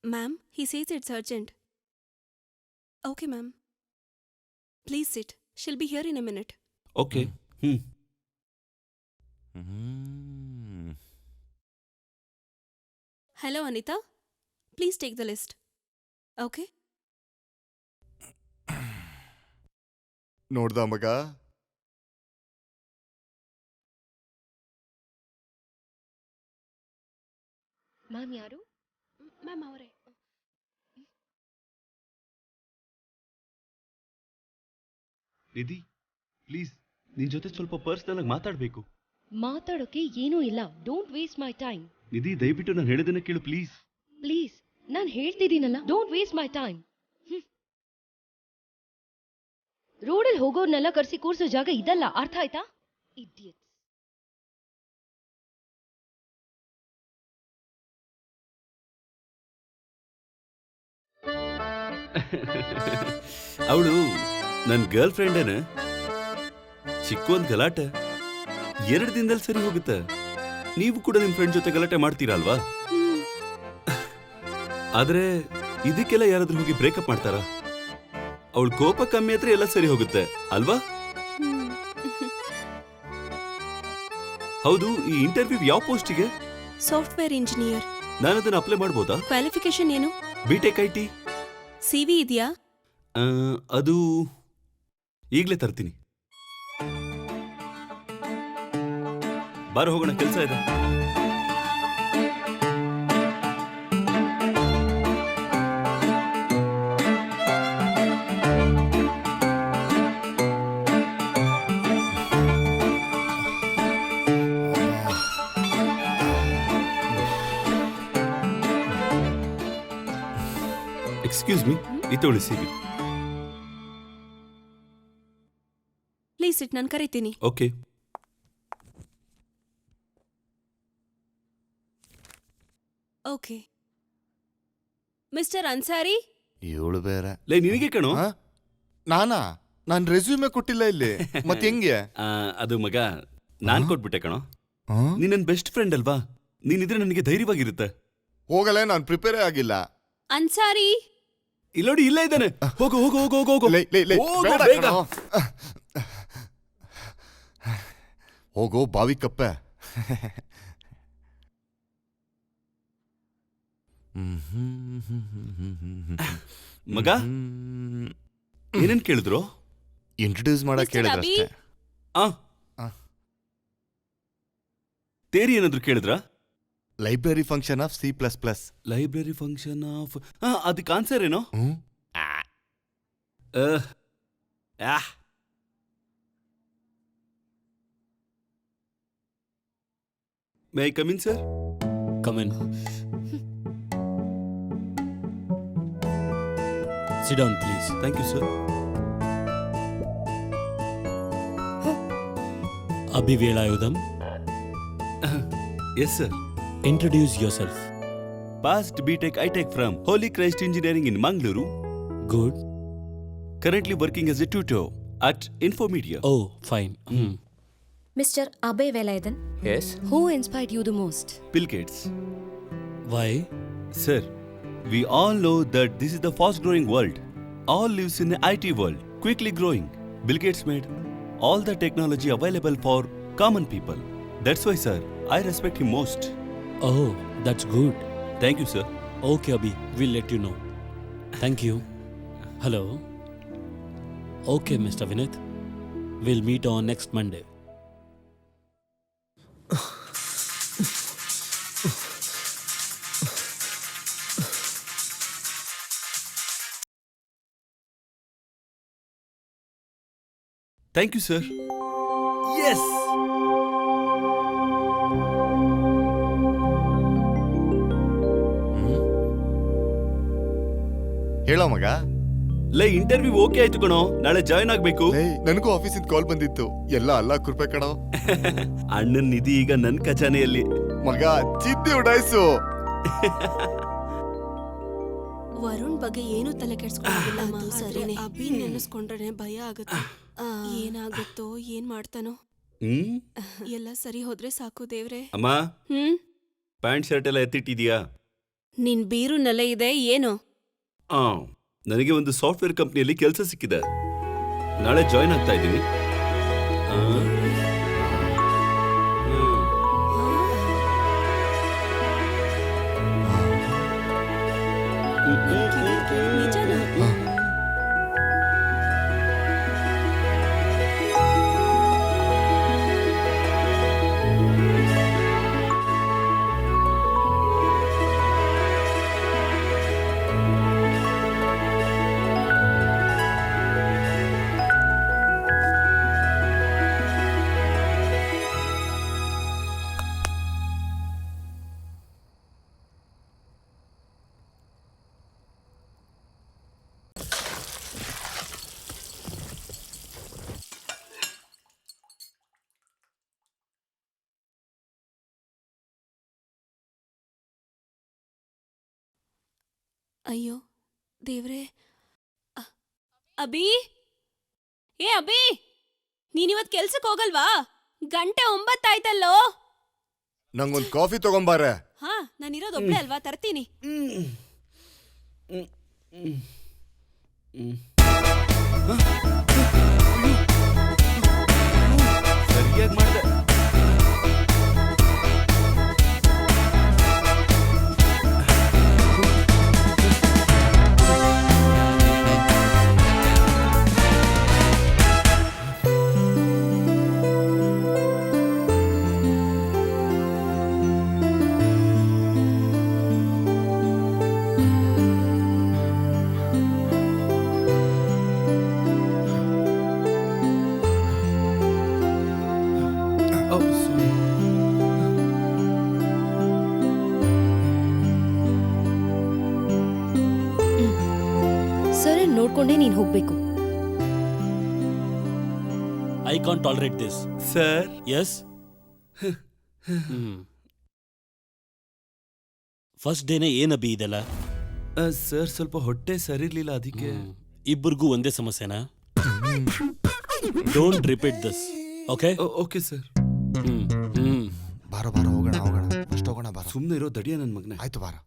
Speaker 3: Ma'am, he says it's urgent. Okay, ma'am. Please sit. She'll be here in a minute.
Speaker 4: Okay.
Speaker 3: Hello, Anita. Please take the list. Okay?
Speaker 1: ನೋಡ್ದ ಮಗ?
Speaker 5: ಮ್ಯಾಮ್ ಯಾರು?
Speaker 3: ಮ್ಯಾಮ್ ಅವರೇ.
Speaker 4: ನಿಧಿ, ಪ್ಲೀಸ್ ನಿನ್ ಜೊತೆ ಸ್ವಲ್ಪ ಪರ್ಸನಲ್ ಆಗಿ ಮಾತಾಡ್ಬೇಕು.
Speaker 5: ಮಾತಾಡೋಕೆ ಏನೂ ಇಲ್ಲ. Don't waste my time.
Speaker 4: Nidhi, ದಯವಿಟ್ಟು ನಾನು ಹೇಳಿದನ್ನ ಕೇಳು ಪ್ಲೀಸ್.
Speaker 5: ಪ್ಲೀಸ್, ನಾನು ಹೇಳ್ತಿದ್ದೀನಲ್ಲ, ಡೋಂಟ್ ವೇಸ್ಟ್ ಮೈ ಟೈಮ್. ರೋಡಲ್ಲಿ ಹೋಗೋರ್ನೆಲ್ಲ ಕರ್ಸಿ ಕೂರ್ಸೋ ಜಾಗ ಇದಲ್ಲ, ಅರ್ಥ ಆಯ್ತಾ? ಇಡಿಯಟ್ಸ್.
Speaker 4: ಅವಳು ನನ್ನ ಗರ್ಲ್ ಫ್ರೆಂಡೇನ. ಚಿಕ್ಕ ಒಂದ್ ಗಲಾಟೆ 2 ದಿನದಲ್ಲಿ ಸರಿ ಹೋಗುತ್ತೆ. ನೀವು ಕೂಡ ನಿಮ್ ಫ್ರೆಂಡ್ ಜೊತೆ ಗಲಾಟೆ ಮಾಡ್ತೀರಾ ಆದ್ರೆ ಇದಕ್ಕೆಲ್ಲ ಯಾರಾದ್ರೂ ಹೋಗಿ ಬ್ರೇಕಪ್ ಮಾಡ್ತಾರ? ಅವಳ ಕೋಪ ಕಮ್ಮಿ ಆದ್ರೆ ಎಲ್ಲ ಸರಿ ಹೋಗುತ್ತೆ ಅಲ್ವಾ? ಹೌದು, ಈ ಇಂಟರ್ವ್ಯೂ ಯಾವ ಪೋಸ್ಟಿಗೆ?
Speaker 3: Software engineer.
Speaker 4: ನಾನು ಅದನ್ನ ಅಪ್ಲೈ ಮಾಡ್ಬೋದಾ?
Speaker 3: ಕ್ವಾಲಿಫಿಕೇಶನ್ ಏನು?
Speaker 4: BTech IT.
Speaker 3: CV ಇದೆಯಾ?
Speaker 4: ಅದು ಈಗ್ಲೇ ತರ್ತೀನಿ. ಬಾರ ಹೋಗೋಣ, ಕೆಲಸ ಇದೆ. ಎಕ್ಸ್ಕ್ಯೂಸ್ ಮೀ, ಇತ್ತೋಳಿ ಸಿಗಿ.
Speaker 3: ಪ್ಲೀಸ್ ಸಿಟ್, ನಾನು ಕರಿತೀನಿ.
Speaker 4: ಓಕೆ.
Speaker 3: ಓಕೆ. ಮಿಸ್ಟರ್ ಅನ್ಸಾರಿ.
Speaker 7: ಇವಳು ಬೇರೆ.
Speaker 4: ಲೈ, ನಿನಗೆ ಕಣೋ.
Speaker 7: ನಾನಾ? ನಾನ್ ರೆಸ್ಯೂಮೆ ಕೊಟ್ಟಿಲ್ಲ ಇಲ್ಲಿ. ಮತ್ತೆ ಹೆಂಗೆ?
Speaker 4: ಅದು ಮಗ, ನಾನ್ ಕೊಟ್ಬಿಟ್ಟೆ ಕಣೋ. ನೀನ್ ನನ್ ಬೆಸ್ಟ್ ಫ್ರೆಂಡ್ ಅಲ್ವಾ? ನೀನಿದ್ರೆ ನನಗೆ ಧೈರ್ಯವಾಗಿರುತ್ತೆ.
Speaker 1: ಹೋಗಲ್ಲ, ನಾನು ಪ್ರಿಪೇರೇ ಆಗಿಲ್ಲ.
Speaker 3: ಅನ್ಸಾರಿ.
Speaker 4: ಇಲ್ಲೋಡಿ, ಇಲ್ಲ ಇದ್ದಾನೆ. ಹೋಗು ಹೋಗು ಹೋಗು ಹೋಗು.
Speaker 1: ಲೇ, ಲೇ, ಲೇ,
Speaker 4: ಹೋಗು,
Speaker 1: ಬೇಡ
Speaker 4: ಬೇಗ.
Speaker 1: ಕಣೋ. ಹೋಗೋ ಬಾವಿ ಕಪ್ಪೆ.
Speaker 4: ಮಗ ಏನೇನ್ ಕೇಳಿದ್ರು?
Speaker 1: ಇಂಟ್ರೊಡ್ಯೂಸ್ ಮಾಡಕ್
Speaker 3: Mr.
Speaker 1: ಕೇಳಿದ್ರಷ್ಟೇ.
Speaker 4: ಆ
Speaker 1: ಆ.
Speaker 4: ತೇರಿ ಏನಾದ್ರು ಕೇಳಿದ್ರ?
Speaker 1: Library function of C++.
Speaker 4: Library function of ಅದಕ್ಕೆ ಆನ್ಸರ್ ಏನೋ?
Speaker 1: Hmm?
Speaker 4: May I come in sir?
Speaker 2: Come in. Sit down, please.
Speaker 4: Thank you sir.
Speaker 2: Abhi Velayudham,
Speaker 4: yes sir.
Speaker 2: introduce yourself.
Speaker 4: Past BTech I-Tech from Holy Christ Engineering in Mangaluru.
Speaker 2: Good.
Speaker 4: Currently working as a tutor at Infomedia.
Speaker 2: Oh, fine.
Speaker 8: Mr. Abhay Velayudhan.
Speaker 6: Yes.
Speaker 5: Who inspired you the most?
Speaker 4: Bill Gates.
Speaker 2: Why?
Speaker 4: Sir, we all know that this is the fast-growing world. All lives in the IT world, quickly growing. Bill Gates made all the technology available for common people. That's why, sir, I respect him most.
Speaker 2: Oh, that's good.
Speaker 4: Thank you, sir.
Speaker 2: Okay, Abhi, we'll let you know. Thank you. Hello. Okay, Mr. Vinith. We'll meet on next Monday.
Speaker 4: Thank you, sir. Yes!
Speaker 1: ಹೇಳೋ ಮಗ.
Speaker 4: ಲೈ ಇಂಟರ್ವ್ಯೂ ಓಕೆ ಆಯ್ತು ಕಣೋ, ನಾಳೆ ಜಾಯ್ನ್ ಆಗ್ಬೇಕು.
Speaker 1: ನನಗೂ ಆಫೀಸಿಂದ ಕಾಲ್ ಬಂದಿತ್ತು. ಎಲ್ಲ ಅಲ್ಲ ಕೃಪೆ ಕಣೋ.
Speaker 4: ಅಣ್ಣನ್ ನಿಧಿ ಈಗ ನನ್ ಖಜಾನೆಯಲ್ಲಿ.
Speaker 1: ಮಗ ಚಿದ್ದಿ ಉಡಾಯ್ಸು.
Speaker 3: ವರುಣ್ ಬಗ್ಗೆ ಏನು ತಲೆ ಕೆಡ್ಸ್ಕೊಂಡಿಲ್ಲ. ಸರಿನೇ. ಅಭಿ ನೆನೆಸ್ಕೊಂಡ್ರೆ ಭಯ ಆಗುತ್ತೆ. ಏನಾಗುತ್ತೋ ಏನ್ ಮಾಡ್ತಾನೋ.
Speaker 4: ಹ್ಮ್
Speaker 3: ಎಲ್ಲ ಸರಿ ಹೋದ್ರೆ ಸಾಕು ದೇವ್ರೆ.
Speaker 4: ಅಮ್ಮ,
Speaker 3: ಹ್ಮ್
Speaker 4: ಪ್ಯಾಂಟ್ ಶರ್ಟ್ ಎಲ್ಲ ಎತ್ತಿಟ್ಟಿದ್ಯಾ?
Speaker 3: ನಿನ್ ಬೀರುನಲ್ಲೇ ಇದೆ ಏನು?
Speaker 4: ಆ ನನಗೆ ಒಂದು ಸಾಫ್ಟ್ವೇರ್ ಕಂಪ್ನಿಯಲ್ಲಿ ಕೆಲಸ ಸಿಕ್ಕಿದೆ. ನಾಳೆ ಜಾಯ್ನ್ ಆಗ್ತಾ ಇದ್ದೀನಿ.
Speaker 3: ನಿಜನಾ? ಅಯ್ಯೋ ದೇವ್ರೆ. ಅಭಿ, ಏ ಅಭಿ, ನೀನಿವತ್ ಕೆಲ್ಸಕ್ಕೆ ಹೋಗಲ್ವಾ? ಗಂಟೆ 9 ಆಯ್ತಲ್ಲೋ.
Speaker 1: ನಂಗೊಂದ್ ಕಾಫಿ ತಗೊಂಬಾರೆ.
Speaker 3: ಹಾ, ನಾನಿರೋದೊಬ್ಳೆ ಅಲ್ವಾ, ತರ್ತೀನಿ.
Speaker 4: ಸರಿಯಾಗಿ ಮಾಡಿದೆ.
Speaker 5: ಸರ್ ನೋಡ್ಕೊಂಡೇ ನೀನ್ ಹೋಗ್ಬೇಕು.
Speaker 2: I can't tolerate this.
Speaker 4: Sir,
Speaker 2: Yes? First ಡೇನೆ ಏನ್ ಅಭಿ ಇದೆಲ್ಲ?
Speaker 4: ಸರ್ ಸ್ವಲ್ಪ ಹೊಟ್ಟೆ ಸರಿರ್ಲಿಲ್ಲ, ಅದಕ್ಕೆ.
Speaker 2: ಇಬ್ಬರಿಗೂ ಒಂದೇ ಸಮಸ್ಯೆನಾ? Don't repeat this, okay?
Speaker 4: Okay sir.
Speaker 1: ಬಾರೋ ಬಾರೋ ಹೋಗೋಣ ಹೋಗೋಣ. ಫಸ್ಟ್ ಹೋಗೋಣ ಬಾರೋ.
Speaker 4: ಸುಮ್ಮನೆ ಇರೋ ದಡಿಯ ನನ್ನ ಮಗನೇ.
Speaker 1: ಆಯ್ತು ಬಾರೋ.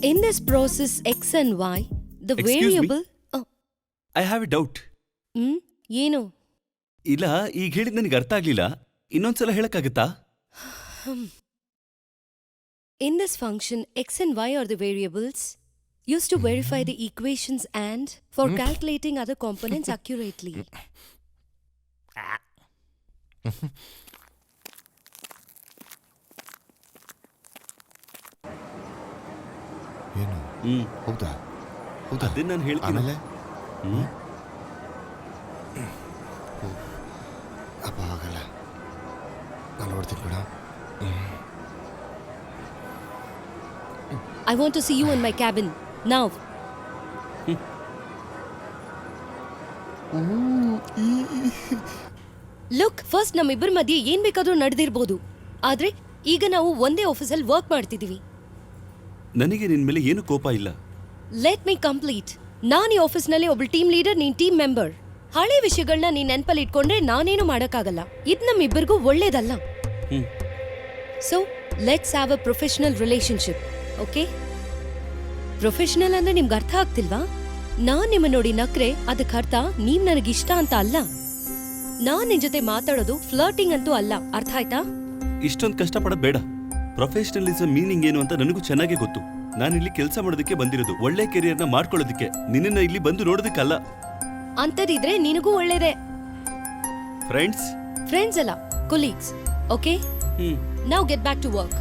Speaker 5: In this process X and Y, the
Speaker 4: Excuse me?
Speaker 5: variable...
Speaker 4: I have A doubt.
Speaker 5: ಏನು?
Speaker 4: ಇಲ್ಲ, ಈಗ ಹೇಳಿದ್ ನನಗೆ ಅರ್ಥ ಆಗ್ಲಿಲ್ಲ. ಇನ್ನೊಂದ್ಸಲ ಹೇಳಕ್ಕಾಗತ್ತಾ?
Speaker 5: In this function, X and Y are the variables used to verify the equations and for calculating other components accurately.
Speaker 7: ಏನು? ಹೌದಾ?
Speaker 4: ಅದನ್ನ ನಾನು ಹೇಳ್ತೀನಿ.
Speaker 7: ಆಮೇಲೆ ಅಪ್ಪ ಆಗಲ್ಲ, ನಾನು ನೋಡ್ತೀನಿ ಕೂಡ.
Speaker 5: I want to see you in my cabin now. Look, first ನಮ್ಮಿಬ್ಬರ ಮಧ್ಯೆ ಏನ್ ಬೇಕಾದ್ರೂ ನಡೆದಿರ್ಬೋದು, ಆದ್ರೆ ಈಗ ನಾವು ಒಂದೇ ಆಫೀಸಲ್ಲಿ ವರ್ಕ್ ಮಾಡ್ತಿದೀವಿ.
Speaker 4: ನನಗೆ ನಿನ್ ಮೇಲೆ ಏನು ಕೋಪ ಇಲ್ಲ.
Speaker 5: Let me complete. ನಾನು ಈ ಆಫೀಸ್ನಲ್ಲಿ ಒಬ್ಬಳು ಟೀಮ್ ಲೀಡರ್, ನೀನ್ ಟೀಮ್ ಮೆಂಬರ್. ಹಳೆ ವಿಷಯಗಳನ್ನ ನೀನ್ ನೆನಪಲ್ಲಿ ಇಟ್ಕೊಂಡ್ರೆ ನಾನೇನು ಮಾಡಕ್ಕಾಗಲ್ಲ. ಇದು ನಮ್ಮಿಬ್ಬರಿಗೂ ಒಳ್ಳೇದಲ್ಲ. So let's have a professional relationship, okay? Professional ಅಂದ್ರೆ ನಿಮ್ಗೆ ಅರ್ಥ ಆಗ್ತಿಲ್ವಾ? ನಾನ್ ನಿಮ್ಮ ನೋಡಿ ನಕ್ರೆ ಅದಕ್ಕೆ ಅರ್ಥ ನೀವ್ ನನಗಿಷ್ಟ ಅಂತ ಅಲ್ಲ. ನಾನ್ ನಿನ್ ಜೊತೆ ಮಾತಾಡೋದು ಫ್ಲರ್ಟಿಂಗ್ ಅಂತೂ ಅಲ್ಲ, ಅರ್ಥ ಆಯ್ತಾ?
Speaker 4: ಇಷ್ಟೊಂದು ಕಷ್ಟಪಡೋದು ಬೇಡ. ಪ್ರೊಫೆಷನಲಿಸಂ ಮೀನಿಂಗ್ ಏನು ಅಂತ ನನಗೂ ಚೆನ್ನಾಗೇ ಗೊತ್ತು. ನಾನಿಲ್ಲಿ ಕೆಲಸ ಮಾಡೋದಕ್ಕೆ ಬಂದಿರೋದು, ಒಳ್ಳೆ ಕೆರಿಯರ್ನ ಮಾಡ್ಕೊಳ್ಳೋದಕ್ಕೆ, ನಿನ್ನನ್ನ ಇಲ್ಲಿ ಬಂದು ನೋಡೋದಕ್ಕಲ್ಲ.
Speaker 5: ಅಂತದಿದ್ರೆ ನಿನಗೂ ಒಳ್ಳೇದೇ.
Speaker 4: ಫ್ರೆಂಡ್ಸ್?
Speaker 5: ಫ್ರೆಂಡ್ಸ್ ಅಲ್ಲ, colleagues, okay? Now get back to work.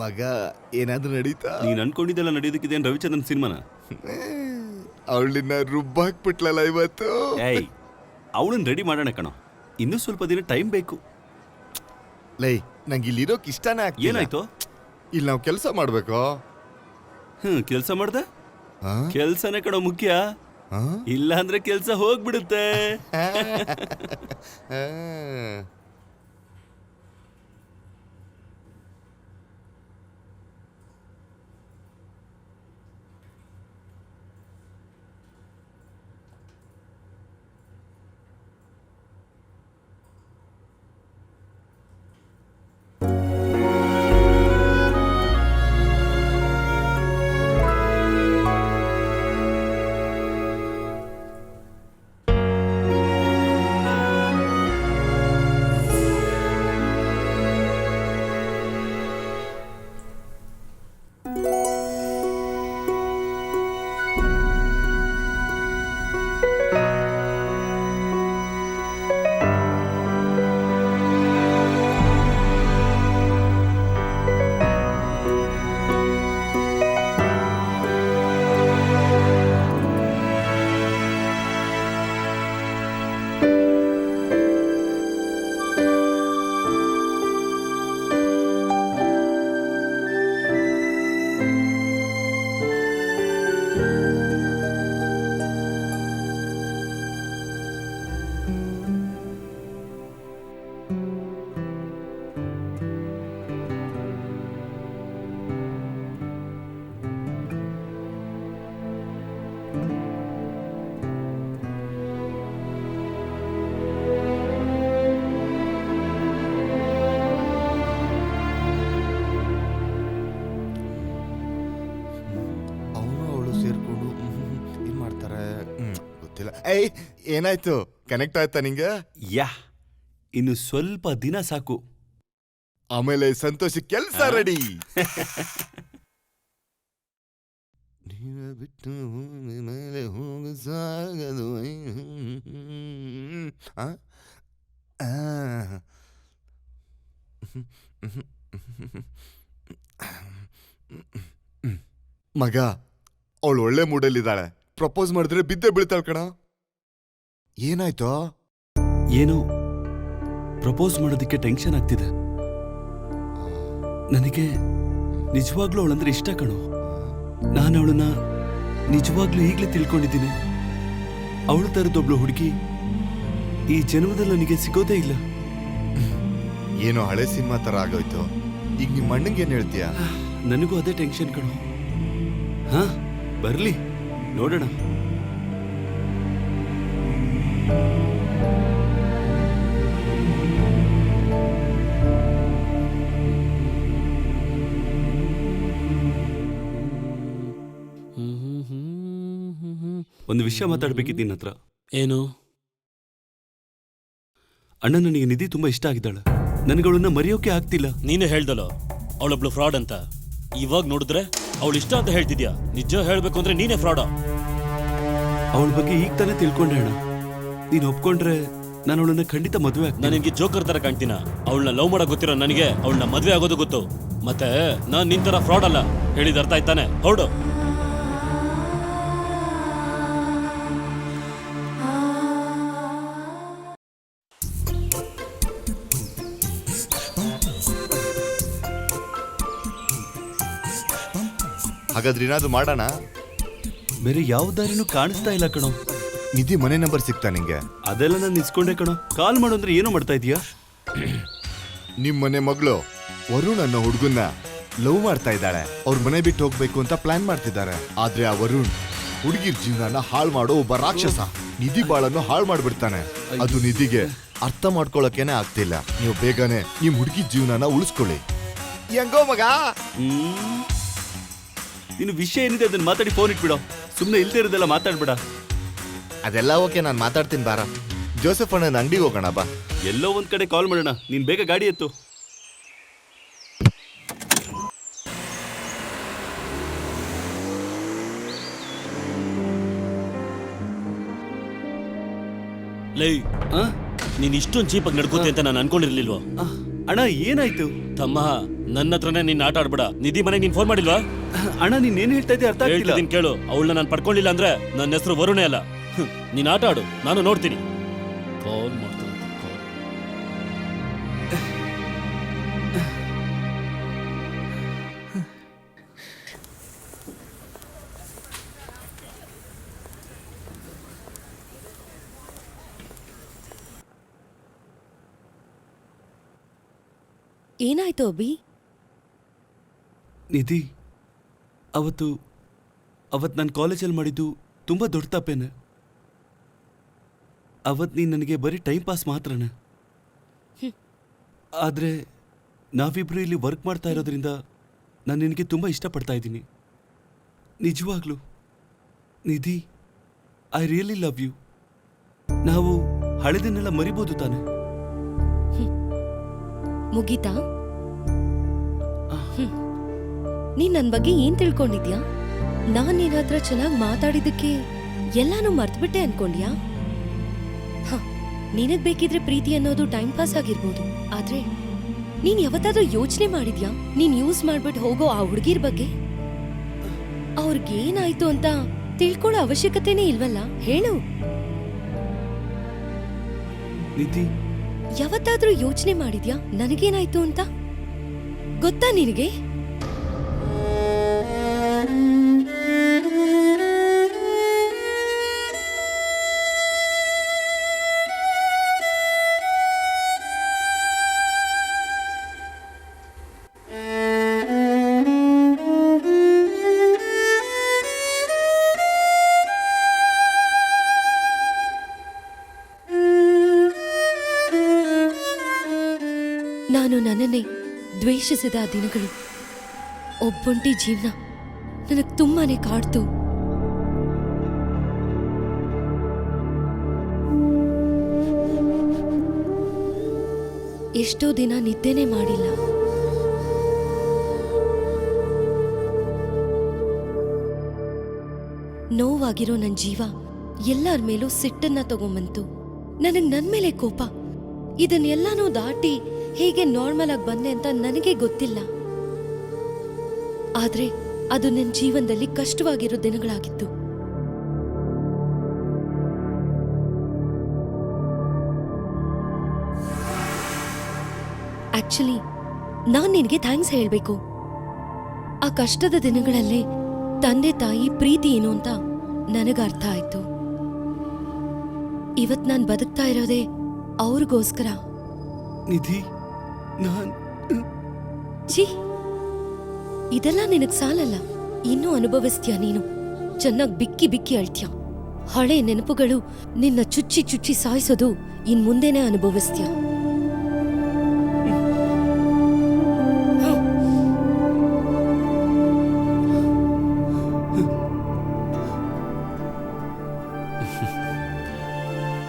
Speaker 1: ಮಗ, ಏನಾದ್ರೂ ನಡೀತಾ?
Speaker 4: ನೀನ್ ಅನ್ಕೊಂಡಿದ್ದೆಲ್ಲ ನಡೆಯೋದಕ್ಕಿದೆ ರವಿಚಂದ್ರನ್ ಸಿನಿಮಾನ?
Speaker 1: ಅವಳನ್ನ ರುಬ್ಬಾಕ್ಬಿಟ್ಲಲ್ಲ ಇವತ್ತು.
Speaker 4: ಏಯ್, ಅವಳನ್ನ ರೆಡಿ ಮಾಡೋಣ ಕಣೋ. ಇನ್ನೂ ಸ್ವಲ್ಪ ದಿನ ಟೈಮ್ ಬೇಕು.
Speaker 1: ಲೈ, ನಂಗೆ ಇಲ್ಲಿರೋಕ್ ಇಷ್ಟನೇ ಆಗ್ತಿಲ್ಲ.
Speaker 4: ಏನಾಯ್ತು?
Speaker 1: ಇಲ್ಲಿ ನಾವು ಕೆಲಸ ಮಾಡ್ಬೇಕು.
Speaker 4: ಕೆಲ್ಸ ಮಾಡ್ದ? ಕೆಲ್ಸನೇ ಕಣೋ ಮುಖ್ಯ. ಇಲ್ಲ ಅಂದ್ರೆ ಕೆಲ್ಸ ಹೋಗ್ಬಿಡುತ್ತೆ.
Speaker 1: ಏಯ್, ಏನಾಯ್ತು? ಕನೆಕ್ಟ್ ಆಯ್ತಾ ನಿಂಗೆ?
Speaker 4: ಯಾ, ಇನ್ನು ಸ್ವಲ್ಪ ದಿನ ಸಾಕು.
Speaker 1: ಆಮೇಲೆ ಸಂತೋಷ ಕೆಲ್ಸ ರೆಡಿ. ಬಿಟ್ಟು ಮೇಲೆ ಹೋಗ ಸಾಗದು. ಮಗ, ಅವಳು ಒಳ್ಳೆ ಮೂಡಲ್ಲಿದ್ದಾಳೆ. ಪ್ರಪೋಸ್ ಮಾಡಿದ್ರೆ ಬಿದ್ದೆ ಬೀಳ್ತಾಳ ಕಣ. ಏನಾಯ್ತು?
Speaker 4: ಏನೋ ಪ್ರಪೋಸ್ ಮಾಡೋದಕ್ಕೆ ಟೆನ್ಷನ್ ಆಗ್ತಿದೆ. ನನಗೆ ನಿಜವಾಗ್ಲೂ ಅವಳಂದ್ರೆ ಇಷ್ಟ ಕಣೋ. ನಾನು ಅವಳನ್ನ ನಿಜವಾಗ್ಲೂ ಈಗಲೇ ತಿಳ್ಕೊಂಡಿದ್ದೀನಿ. ಅವಳ ತರದೊಬ್ಳು ಹುಡುಗಿ ಈ ಜನ್ಮದಲ್ಲಿ ನನಗೆ ಸಿಗೋದೇ ಇಲ್ಲ.
Speaker 1: ಏನೋ ಹಳೆ ಸಿನಿಮಾ ತರ ಆಗೋಯ್ತು. ಈಗ ನಿಮ್ಮ ಅಣ್ಣಂಗೆ ಏನ್ ಹೇಳ್ತೀಯ?
Speaker 4: ನನಗೂ ಅದೇ ಟೆನ್ಷನ್ ಕಣೋ. ಹಾ, ಬರ್ಲಿ, ನೋಡೋಣ. ಒಂದು ವಿಷಯ ಮಾತಾಡ್ಬೇಕಿತ್ತು ನಿನ್ನ ಹತ್ರ.
Speaker 2: ಏನು?
Speaker 4: ಅಣ್ಣ, ನನಗೆ ನಿಧಿ ತುಂಬಾ ಇಷ್ಟ ಆಗಿದ್ದಾಳೆ. ನನಗಳನ್ನ ಮರೆಯೋಕೆ ಆಗ್ತಿಲ್ಲ.
Speaker 2: ನೀನೇ ಹೇಳ್ದಲ್ಲ ಅವಳೊಬ್ಳು ಫ್ರಾಡ್ ಅಂತ. ಇವಾಗ ನೋಡಿದ್ರೆ ಅವಳು ಇಷ್ಟ ಅಂತ ಹೇಳ್ತಿದ್ಯಾ. ನಿಜ ಹೇಳ್ಬೇಕು ಅಂದ್ರೆ ನೀನೇ ಫ್ರಾಡ.
Speaker 4: ಅವಳ ಬಗ್ಗೆ ಈಗ ತಾನೇ ತಿಳ್ಕೊಂಡೆ ಅಣ್ಣ. ನೀನು ಒಪ್ಕೊಂಡ್ರೆ ನಾನು ಅವಳನ್ನ ಖಂಡಿತ ಮದುವೆ ಆಗ್ತೀನಿ.
Speaker 2: ನಾನು ನಿನ್ಗೆ ಜೋಕರ್ ತರ ಕಾಣ್ತೀನ? ಅವಳನ್ನ ಲವ್ ಮಾಡಕ್ ಗೊತ್ತಿರೋ ನನಗೆ ಅವಳನ್ನ ಮದ್ವೆ ಆಗೋದು ಗೊತ್ತು. ಮತ್ತೆ ನಾನ್ ನಿನ್ ತರ ಫ್ರಾಡ್ ಅಲ್ಲ. ಹೇಳಿದ ಅರ್ಥ ಆಯ್ತಾನೆ? ಹೊರಡು.
Speaker 1: ಹಾಗಾದ್ರೆ ಏನಾದ್ರು ಮಾಡೋಣ.
Speaker 4: ಬೇರೆ ಯಾವ ದಾರಿನೂ ಕಾಣಿಸ್ತಾ ಇಲ್ಲ ಕಣೋ.
Speaker 1: ನಿಧಿ ಮನೆ ನಂಬರ್ ಸಿಗ್ತಾ ನಿಂಗೆ?
Speaker 4: ಅದೆಲ್ಲ ನಾನು ನಿಲ್ಸ್ಕೊಂಡೆ ಕಣೋ. ಕಾಲ್ ಮಾಡು ಅಂದ್ರೆ ಏನೋ ಮಾಡ್ತಾ ಇದೀಯಾ?
Speaker 1: ನಿಮ್ ಮನೆ ಮಗಳು ವರುಣ್ ಅನ್ನೋ ಹುಡುಗನ್ನ ಲವ್ ಮಾಡ್ತಾ ಇದ್ದಾಳೆ. ಅವ್ರ ಮನೆ ಬಿಟ್ಟು ಹೋಗ್ಬೇಕು ಅಂತ ಪ್ಲಾನ್ ಮಾಡ್ತಿದ್ದಾರೆ. ಆದ್ರೆ ಆ ವರುಣ್ ಹುಡುಗಿರ್ ಜೀವನನ ಹಾಳು ಮಾಡೋ ಒಬ್ಬ ರಾಕ್ಷಸ. ನಿಧಿ ಬಾಳನ್ನು ಹಾಳು ಮಾಡ್ಬಿಡ್ತಾನೆ. ಅದು ನಿಧಿಗೆ ಅರ್ಥ ಮಾಡ್ಕೊಳಕೇನೆ ಆಗ್ತಿಲ್ಲ. ನೀವು ಬೇಗನೆ ನಿಮ್ ಹುಡುಗಿ ಜೀವನನ ಉಳಿಸ್ಕೊಳ್ಳಿ. ಹೆಂಗೋ ಮಗ?
Speaker 4: ನೀನು ವಿಷಯ ಏನಿದೆ ಅದನ್ನ ಮಾತಾಡಿ ಫೋನ್ ಇಟ್ಬಿಡೋ. ಸುಮ್ಮನೆ ಇಲ್ದೇ ಇರೋದೆಲ್ಲ ಮಾತಾಡ್ಬೇಡ.
Speaker 1: ಅದೆಲ್ಲ ಓಕೆ, ನಾನು ಮಾತಾಡ್ತೀನಿ ಬಾರ. ಜೋಸೆಫ್ ಅಣ್ಣನ ಅಂಗಡಿಗೆ ಹೋಗೋಣ ಬಾ.
Speaker 4: ಎಲ್ಲೋ ಒಂದ್ ಕಡೆ ಕಾಲ್ ಮಾಡೋಣ. ನೀನ್ ಬೇಗ ಗಾಡಿ ಎತ್ತು.
Speaker 2: ಲೈ,
Speaker 4: ಆ?
Speaker 2: ನೀನ್ ಇಷ್ಟೊಂದು ಚೀಪಾಗಿ ನಡ್ಕೋತೆ ಅಂತ ನಾನು ಅನ್ಕೊಂಡಿರ್ಲಿಲ್ವಾ?
Speaker 4: ಅಣ್ಣ, ಏನಾಯ್ತು?
Speaker 2: ತಮ್ಮ, ನನ್ನ ಹತ್ರನೇ ನಿನ್ನ ಆಟ ಆಡ್ಬೇಡ. ನಿಧಿ ಮನೆಗೆ ನೀನ್ ಫೋನ್ ಮಾಡಿಲ್ವಾ?
Speaker 4: ಅಣ್ಣ, ನೀನ್ ಏನ್ ಹೇಳ್ತಾ ಇದ್ದೀಯ ಅರ್ಥ ಆಗ್ತಿಲ್ಲ.
Speaker 2: ಹೇಳ್ತಿದ್ದೀನಿ ಕೇಳು. ಅವಳನ್ನ ನಾನು ಪಡ್ಕೊಳ್ಳಿಲ್ಲ ಅಂದ್ರೆ ನನ್ನ ಹೆಸರು ವರುಣೇ ಅಲ್ಲ. ನೀನ್ ಆಟ ಆಡು, ನಾನು ನೋಡ್ತೀನಿ. ಕಾಲ್ ಮಾಡ್ತೀನಿ.
Speaker 5: ಏನಾಯ್ತು ಅಭಿ?
Speaker 4: ನಿಧಿ, ಅವತ್ತು ನಾನು ಕಾಲೇಜಲ್ಲಿ ಮಾಡಿದ್ದು ತುಂಬಾ ದೊಡ್ಡ ತಪ್ಪೇನೆ. ಅವತ್ತು ನೀನು ನನಗೆ ಬರೀ ಟೈಮ್ ಪಾಸ್ ಮಾತ್ರನೇ. ಆದರೆ ನಾವಿಬ್ರು ಇಲ್ಲಿ ವರ್ಕ್ ಮಾಡ್ತಾ ಇರೋದ್ರಿಂದ ನಾನು ನಿನಗೆ ತುಂಬ ಇಷ್ಟಪಡ್ತಾ ಇದ್ದೀನಿ. ನಿಜವಾಗ್ಲೂ ನಿಧಿ, ಐ ರಿಯಲಿ ಲವ್ ಯು. ನಾವು ಹಳೆದನ್ನೆಲ್ಲ ಮರಿಬೋದು ತಾನೆ?
Speaker 5: ಮುಗೀತಾ? ನೀನ್ ನನ್ ಬಗ್ಗೆ ಏನ್ ತಿಳ್ಕೊಂಡಿದ್ಯಾ? ನಾನ್ ನಿನ್ ಹತ್ರ ಚೆನ್ನಾಗಿ ಮಾತಾಡಿದಕ್ಕೆ ಎಲ್ಲಾನು ಮರ್ತ್ಬಿಟ್ಟೆ ಅನ್ಕೊಂಡ್ಯಾ? ನಿನಗ್ ಬೇಕಿದ್ರೆ ಪ್ರೀತಿ ಅನ್ನೋದು ಟೈಮ್ ಪಾಸ್ ಆಗಿರ್ಬೋದು. ಆದ್ರೆ ನೀನ್ ಯಾವತ್ತಾದ್ರೂ ಯೋಚನೆ ಮಾಡಿದ್ಯಾ ನೀನ್ ಯೂಸ್ ಮಾಡ್ಬಿಟ್ಟು ಹೋಗೋ ಆ ಹುಡುಗಿರ್ ಬಗ್ಗೆ? ಅವ್ರಿಗೇನಾಯ್ತು ಅಂತ ತಿಳ್ಕೊಳ್ಳೋ ಅವಶ್ಯಕತೆನೇ ಇಲ್ವಲ್ಲ? ಹೇಳು.
Speaker 4: ನಿಧಿ,
Speaker 5: ಯಾವತ್ತಾದ್ರೂ ಯೋಚನೆ ಮಾಡಿದ್ಯಾ ನನಗೇನಾಯ್ತು ಅಂತ? ಗೊತ್ತಾ ನಿನಗೆ? ನಾನು ನನ್ನನ್ನೇ ದ್ವೇಷಿಸಿದ ಆ ದಿನಗಳು, ಒಬ್ಬೊಂಟಿ ಜೀವನ ನನಗೆ ತುಂಬಾನೇ ಕಾಡ್ತು. ಎಷ್ಟೋ ದಿನ ನಿದ್ದೆನೇ ಮಾಡಿಲ್ಲ. ನೋವಾಗಿರೋ ನನ್ನ ಜೀವ ಎಲ್ಲರ ಮೇಲೂ ಸಿಟ್ಟನ್ನ ತಗೊಂಬಂತು. ನನಗ್ ನನ್ ಮೇಲೆ ಕೋಪ. ಇದನ್ನೆಲ್ಲಾನು ದಾಟಿ ಹೇಗೆ ನಾರ್ಮಲ್ ಆಗಿ ಬಂದೆ ಅಂತ ನನಗೆ ಗೊತ್ತಿಲ್ಲ. ಆದ್ರೆ ಅದು ನನ್ನ ಜೀವನದಲ್ಲಿ ಕಷ್ಟವಾಗಿರೋ ದಿನಗಳಾಗಿತ್ತು. ಆಕ್ಚುಲಿ ನಾನ್ ನಿನಗೆ ಥ್ಯಾಂಕ್ಸ್ ಹೇಳ್ಬೇಕು. ಆ ಕಷ್ಟದ ದಿನಗಳಲ್ಲೇ ತಂದೆ ತಾಯಿ ಪ್ರೀತಿ ಏನು ಅಂತ ನನಗ ಅರ್ಥ ಆಯ್ತು. ಇವತ್ ನಾನ್ ಬದುಕ್ತಾ ಇರೋದೇ ಅವ್ರಿಗೋಸ್ಕರ.
Speaker 4: ನಿಧಿ,
Speaker 5: ಛೀ, ಇದೆಲ್ಲ ನಿನಗ್ ಸಾಲಲ್ಲ. ಇನ್ನೂ ಅನುಭವಿಸ್ತೀಯ ನೀನು. ಚೆನ್ನಾಗ್ ಬಿಕ್ಕಿ ಬಿಕ್ಕಿ ಅಳ್ತ್ಯ. ಹಳೆ ನೆನಪುಗಳು ನಿನ್ನ ಚುಚ್ಚಿ ಚುಚ್ಚಿ ಸಾಯಿಸೋದು ಇನ್ ಮುಂದೆನೆ ಅನುಭವಿಸ್ತೀಯ.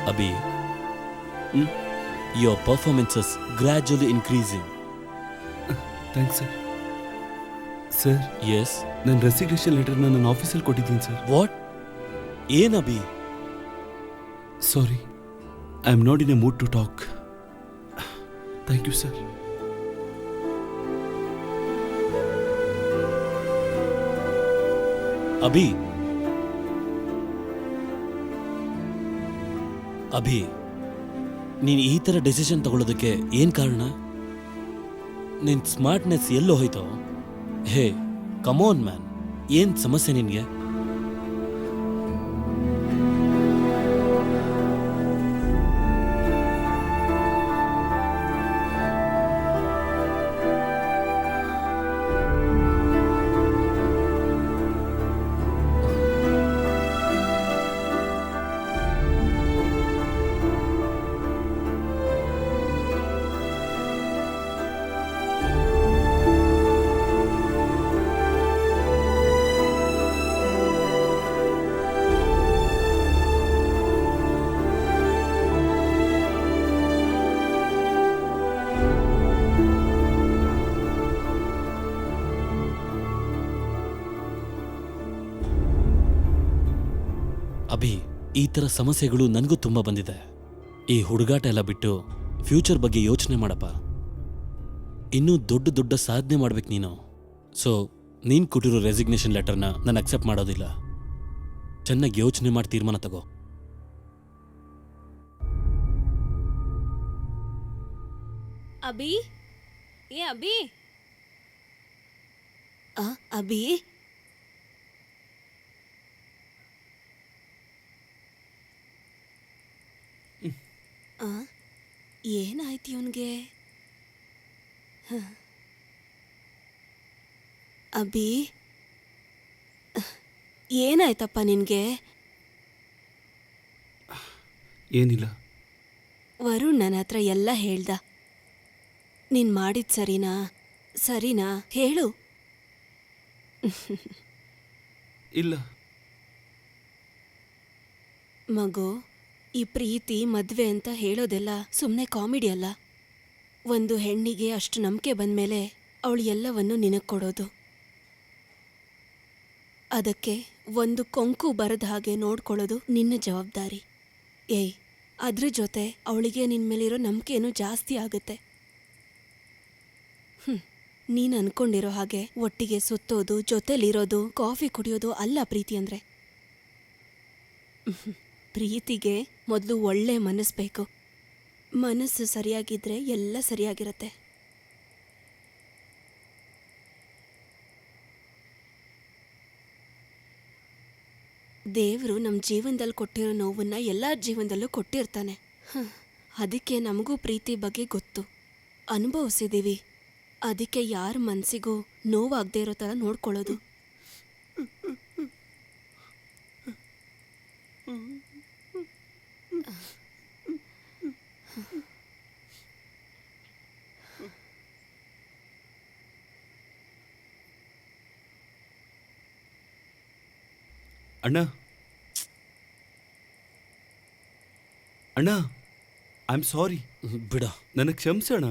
Speaker 2: Abhi, your performance is gradually increasing.
Speaker 4: Thanks sir. Sir,
Speaker 2: Yes.
Speaker 4: ನನ್ನ ರೆಸಿಗ್ನೇಷನ್ ಲೆಟರ್ನ ನನ್ನ ಆಫೀಸಲ್ಲಿ ಕೊಟ್ಟಿದ್ದೀನಿ ಸರ್.
Speaker 2: What? ಏನ್ Abhi?
Speaker 4: Sorry, I am not in a mood to talk. Thank you sir.
Speaker 2: Abhi, Abhi, ನೀನ್ ಈ ತರ ಡೆಸಿಷನ್ ತಗೊಳ್ಳೋದಕ್ಕೆ ಏನ್ ಕಾರಣ? ನಿನ್ ಸ್ಮಾರ್ಟ್ನೆಸ್ ಎಲ್ಲೋ ಹೋಯ್ತೋ? ಹೇ ಕಮೋನ್ ಮ್ಯಾನ್, ಏನ್ ಸಮಸ್ಯೆ ನಿನ್ಗೆ? ಅಭಿ, ಈ ತರ ಸಮಸ್ಯೆಗಳು ನನಗೂ ತುಂಬಾ ಬಂದಿದೆ. ಈ ಹುಡುಗಾಟ ಎಲ್ಲ ಬಿಟ್ಟು ಫ್ಯೂಚರ್ ಬಗ್ಗೆ ಯೋಚನೆ ಮಾಡಪ್ಪ. ಇನ್ನೂ ದೊಡ್ಡ ದೊಡ್ಡ ಸಾಧನೆ ಮಾಡ್ಬೇಕು ನೀನು. ಸೊ ನೀನ್ ಕೊಟ್ಟಿರೋ ರೆಸಿಗ್ನೇಷನ್ ಲೆಟರ್ನ ನಾನು ಅಕ್ಸೆಪ್ಟ್ ಮಾಡೋದಿಲ್ಲ. ಚೆನ್ನಾಗಿ ಯೋಚನೆ ಮಾಡಿ ತೀರ್ಮಾನ ತಗೋ.
Speaker 3: ಅಭಿ, ಏ ಅಭಿ, ಅಭಿ, ಏನಾಯ್ತು ಇವನ್ಗೆ? ಅಭಿ, ಏನಾಯ್ತಪ್ಪ ನಿನ್ಗೆ?
Speaker 4: ಏನಿಲ್ಲ.
Speaker 3: ವರುಣ್ ನನ್ನ ಹತ್ರ ಎಲ್ಲ ಹೇಳ್ದ. ನೀನ್ ಮಾಡಿದ್ ಸರಿನಾ? ಸರಿನಾ ಹೇಳು.
Speaker 4: ಇಲ್ಲ.
Speaker 3: ಮಗು, ಈ ಪ್ರೀತಿ ಮದ್ವೆ ಅಂತ ಹೇಳೋದೆಲ್ಲ ಸುಮ್ಮನೆ ಕಾಮಿಡಿ ಅಲ್ಲ. ಒಂದು ಹೆಣ್ಣಿಗೆ ಅಷ್ಟು ನಂಬಿಕೆ ಬಂದ್ಮೇಲೆ ಅವಳು ಎಲ್ಲವನ್ನೂ ನಿನಗೆ ಕೊಡೋದು. ಅದಕ್ಕೆ ಒಂದು ಕೊಂಕು ಬರದ ಹಾಗೆ ನೋಡ್ಕೊಳ್ಳೋದು ನಿನ್ನ ಜವಾಬ್ದಾರಿ. ಏಯ್, ಅದ್ರ ಜೊತೆ ಅವಳಿಗೆ ನಿನ್ನ ಮೇಲಿರೋ ನಂಬಿಕೆನೂ ಜಾಸ್ತಿ ಆಗುತ್ತೆ. ನೀನು ಅನ್ಕೊಂಡಿರೋ ಹಾಗೆ ಒಟ್ಟಿಗೆ ಸುತ್ತೋದು, ಜೊತೆಲಿರೋದು, ಕಾಫಿ ಕುಡಿಯೋದು ಅಲ್ಲ ಪ್ರೀತಿ ಅಂದ್ರೆ. ಪ್ರೀತಿಗೆ ಮೊದಲು ಒಳ್ಳೆ ಮನಸ್ಸು ಬೇಕು. ಮನಸ್ಸು ಸರಿಯಾಗಿದ್ರೆ ಎಲ್ಲ ಸರಿಯಾಗಿರುತ್ತೆ. ದೇವರು ನಮ್ಮ ಜೀವನದಲ್ಲಿ ಕೊಟ್ಟಿರೋ ನೋವನ್ನ ಎಲ್ಲರ ಜೀವನದಲ್ಲೂ ಕೊಟ್ಟಿರ್ತಾನೆ. ಅದಕ್ಕೆ ನಮಗೂ ಪ್ರೀತಿ ಬಗ್ಗೆ ಗೊತ್ತು, ಅನುಭವಿಸಿದೀವಿ. ಅದಕ್ಕೆ ಯಾರ ಮನಸ್ಸಿಗೂ ನೋವಾಗದೇ ಇರೋ ಥರ ನೋಡ್ಕೊಳ್ಳೋದು.
Speaker 4: ಅಣ್ಣ, ಅಣ್ಣ, ಐ ಆಮ್ ಸಾರಿ.
Speaker 2: ಬಿಡ.
Speaker 4: ನನಗೆ ಕ್ಷಮಿಸೋಣ.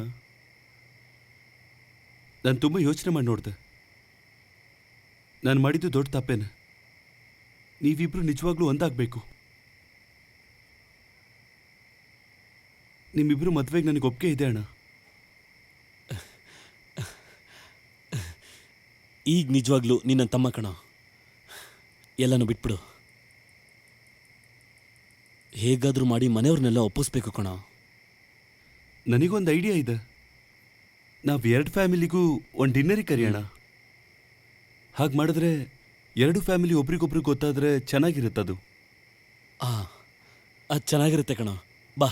Speaker 4: ನಾನು ತುಂಬ ಯೋಚನೆ ಮಾಡಿ ನೋಡಿದೆ. ನಾನು ಮಾಡಿದ್ದು ದೊಡ್ಡ ತಪ್ಪೇನೆ. ನೀವಿಬ್ರು ನಿಜವಾಗ್ಲೂ ಒಂದಾಗಬೇಕು. ನಿಮ್ಮಿಬ್ರು ಮದುವೆಗೆ ನನಗೆ ಒಪ್ಪಿಗೆ ಇದೆ ಅಣ್ಣ.
Speaker 2: ಈಗ ನಿಜವಾಗ್ಲೂ ನಿನ್ನ ತಮ್ಮ ಕಣ. ಎಲ್ಲನೂ ಬಿಟ್ಬಿಡು. ಹೇಗಾದ್ರೂ ಮಾಡಿ ಮನೆಯವ್ರನ್ನೆಲ್ಲ ಒಪ್ಪಿಸ್ಬೇಕು ಕಣ.
Speaker 4: ನನಗೊಂದು ಐಡಿಯಾ ಇದೆ. ನಾವು ಎರಡು ಫ್ಯಾಮಿಲಿಗೂ ಒಂದು ಡಿನ್ನರಿಗೆ ಕರೆಯೋಣ. ಹಾಗೆ ಮಾಡಿದ್ರೆ ಎರಡು ಫ್ಯಾಮಿಲಿ ಒಬ್ರಿಗೊಬ್ರು ಗೊತ್ತಾದ್ರೆ ಚೆನ್ನಾಗಿರುತ್ತದು.
Speaker 2: ಅದು ಚೆನ್ನಾಗಿರುತ್ತೆ ಕಣ. ಬಾ.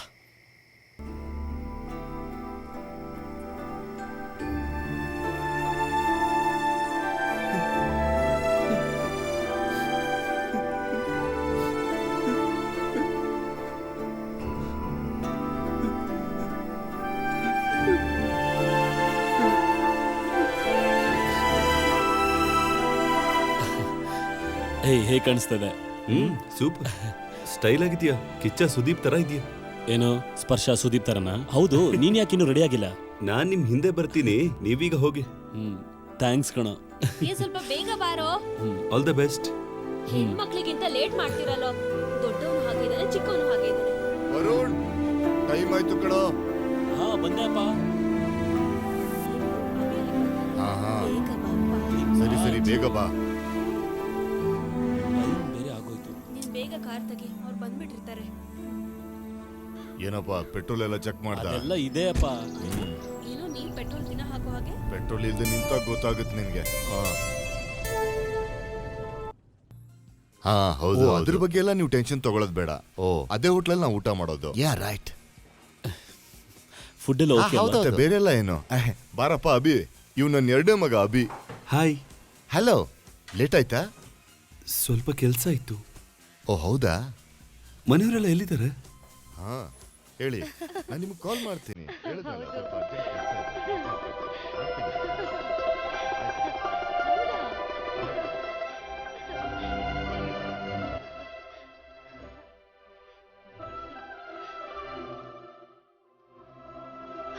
Speaker 2: ಹೇಗೆ ಕಾಣಿಸ್ತದೆ?
Speaker 4: ಸೂಪರ್. ಸ್ಟೈಲ್ ಆಗಿದ್ಯಾ, ಕಿಚ್ಚ ಸುದೀಪ್ ತರ ಇದೆಯಾ.
Speaker 2: ಏನು ಸ್ಪರ್ಶ ಸುದೀಪ್ ತರನ? ಹೌದು, ನೀನ್ ಯಾಕೆ ಇನ್ನೂ ರೆಡಿ ಆಗಿಲ್ಲ?
Speaker 4: ನಾನ್ ನಿಮ್ ಹಿಂದೆ ಬರ್ತೀನಿ, ನೀವೀಗ ಹೋಗಿ.
Speaker 2: ಥ್ಯಾಂಕ್ಸ್ ಕಣ.
Speaker 5: ಸ್ವಲ್ಪ ಬೇಗ ಬಾರೋ.
Speaker 4: All the best.
Speaker 5: ಹೆಣ್ಮಕ್ಳಿಗಿಂತ ಲೇಟ್ ಮಾಡ್ತಿರಲ್ಲೋ. ದೊಡ್ಡವನು ಹಾಗೆ ಇದ್ದಾನೆ, ಚಿಕ್ಕವನು ಹಾಗೆ ಇದ್ದಾನೆ.
Speaker 1: ವರುಣ್, ಟೈಮ್ ಆಯ್ತು ಕಣೋ.
Speaker 2: ಹಾ ಬಂದೆಪ್ಪ.
Speaker 1: ಹಾ ಹಾ
Speaker 3: ಬೇಗ ಬಾಪ್ಪ.
Speaker 1: ಸರಿ ಸರಿ ಬೇಗ ಬಾ.
Speaker 2: ಬೇರೆ ಆಗೋಯ್ತು.
Speaker 3: ನೀನ್ ಬೇಗ ಕಾರ್ ತೆಗಿ, ಅವ್ರು ಬಂದ್ಬಿಟ್ಟಿರ್ತಾರೆ.
Speaker 1: ಏನಪ್ಪ ಪೆಟ್ರೋಲ್ ಎಲ್ಲ ಚೆಕ್ ಮಾಡ್ದ?
Speaker 2: ಅದೆಲ್ಲ ಇದೆ ಅಪ್ಪ.
Speaker 3: ಏನೋ ನೀನ್ ಪೆಟ್ರೋಲ್ ದಿನ ಹಾಕೋ ಹಾಗೆ.
Speaker 1: ಪೆಟ್ರೋಲ್ ಇಲ್ದೆ ನಿಂತಾಗ ಗೊತ್ತಾಗುತ್ತೆ ನಿನ್ಗೆ. ಹಾ ಹೌದು, ಅದ್ರ ಬಗ್ಗೆ ಎಲ್ಲ ನೀವು ಟೆನ್ಷನ್ ತಗೊಳ್ಳೋದು ಬೇಡ. ಓ ಅದೇ ಹೋಟ್ಲಲ್ಲಿ ನಾವು ಊಟ ಮಾಡೋದು. Yeah right.
Speaker 2: ಫುಡ್ ಎಲ್ಲ ಓಕೆ ಅಲ್ವಾ?
Speaker 1: ಮತ್ತೆ ಬೇರೆ ಎಲ್ಲ ಏನು? ಬಾರಪ್ಪ ಅಭಿ, ಇವ್ ನನ್ನ ಎರಡೇ ಮಗ ಅಭಿ.
Speaker 4: ಹಾಯ್.
Speaker 1: ಹಲೋ, ಲೇಟ್ ಆಯ್ತಾ?
Speaker 4: ಸ್ವಲ್ಪ ಕೆಲ್ಸ ಇತ್ತು.
Speaker 1: ಓ ಹೌದಾ?
Speaker 4: ಮನೆಯವರೆಲ್ಲ ಎಲ್ಲಿದ್ದಾರೆ?
Speaker 1: ಹಾ ಹೇಳಿ, ನಾನು ನಿಮ್ಗೆ ಕಾಲ್ ಮಾಡ್ತೀನಿ. ಹೇಳಿದ್ನಲ್ಲ, ಸ್ವಲ್ಪ urgent ಕೆಲ್ಸ ಇದೆ.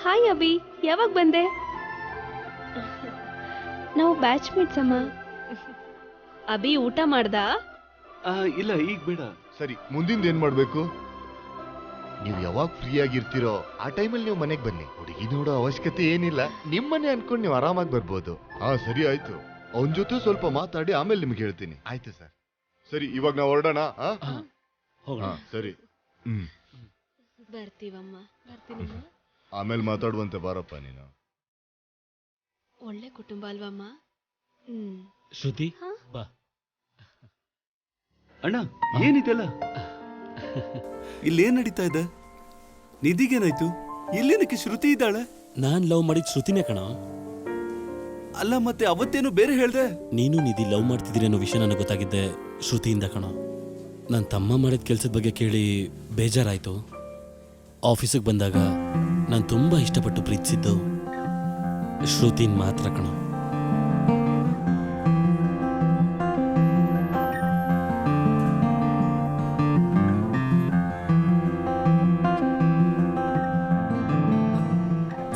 Speaker 9: ಹಾಯ್ ಅಭಿ, ಯಾವಾಗ ಬಂದೆ? ನಾವು ಬ್ಯಾಚ್ ಮೇಟ್ಸ್ ಅಮ್ಮ. ಅಭಿ ಊಟ ಮಾಡ್ದ?
Speaker 4: ಇಲ್ಲ, ಈಗ ಬೇಡ.
Speaker 1: ಸರಿ, ಮುಂದಿಂದ ಏನ್ ಮಾಡ್ಬೇಕು? ನೀವು ಯಾವಾಗ ಫ್ರೀ ಆಗಿರ್ತೀರೋ ಆ ಟೈಮಲ್ಲಿ ನೀವು ಮನೆಗೆ ಬನ್ನಿ. ಹುಡುಗಿ ನೋಡೋ ಅವಶ್ಯಕತೆ ಏನಿಲ್ಲ, ನಿಮ್ಮನೆ ಅನ್ಕೊಂಡು ನೀವು ಆರಾಮಾಗಿ ಬರ್ಬೋದು. ಹಾ ಸರಿ ಆಯ್ತು. ಅವನ ಜೊತೆ ಸ್ವಲ್ಪ ಮಾತಾಡಿ ಆಮೇಲೆ ನಿಮ್ಗೆ ಹೇಳ್ತೀನಿ. ಆಯ್ತು ಸರ್. ಸರಿ, ಇವಾಗ ನಾವು ಹೊರಡೋಣ.
Speaker 2: ಹೋಗೋಣ.
Speaker 1: ಸರಿ.
Speaker 9: ಬರ್ತೀವಮ್ಮ, ಬರ್ತೀನಮ್ಮ.
Speaker 1: ಆಮೇಲೆ ಮಾತಾಡುವಂತೆ ಬಾರಪ್ಪ ನೀನು.
Speaker 9: ಒಳ್ಳೆ ಕುಟುಂಬ ಅಲ್ವಮ್ಮ?
Speaker 2: ಶ್ರುತಿ ಬಾ.
Speaker 4: ಅಣ್ಣ, ಏನಿದೆಲ್ಲ? ಇಲ್ಲೇನ್ ನಡೀತಾ ಇದೆ? ನಿಧಿಗೇನಾಯ್ತು? ಇಲ್ಲೇನಕ್ಕೆ ಶ್ರುತಿ ಇದ್ದಾಳೆ?
Speaker 2: ನಾನ್ ಲವ್ ಮಾಡಿದ್ ಶ್ರುತಿನೇ ಕಣ.
Speaker 4: ಅಲ್ಲ, ಮತ್ತೆ ಅವತ್ತೇನು ಬೇರೆ ಹೇಳ್ದೆ?
Speaker 2: ನೀನು ನಿಧಿ ಲವ್ ಮಾಡ್ತಿದ್ದೀರಿ ಅನ್ನೋ ವಿಷಯ ನನಗೆ ಗೊತ್ತಾಗಿದ್ದೆ ಶ್ರುತಿಯಿಂದ ಕಣ. ನನ್ನ ತಮ್ಮ ಮಾಡಿದ ಕೆಲಸದ ಬಗ್ಗೆ ಕೇಳಿ ಬೇಜಾರಾಯ್ತು. ಆಫೀಸಿಗೆ ಬಂದಾಗ ನಾನು ತುಂಬಾ ಇಷ್ಟಪಟ್ಟು ಪ್ರೀತಿಸಿದ್ದು ಶ್ರುತಿನ್ ಮಾತ್ರ ಕಣ.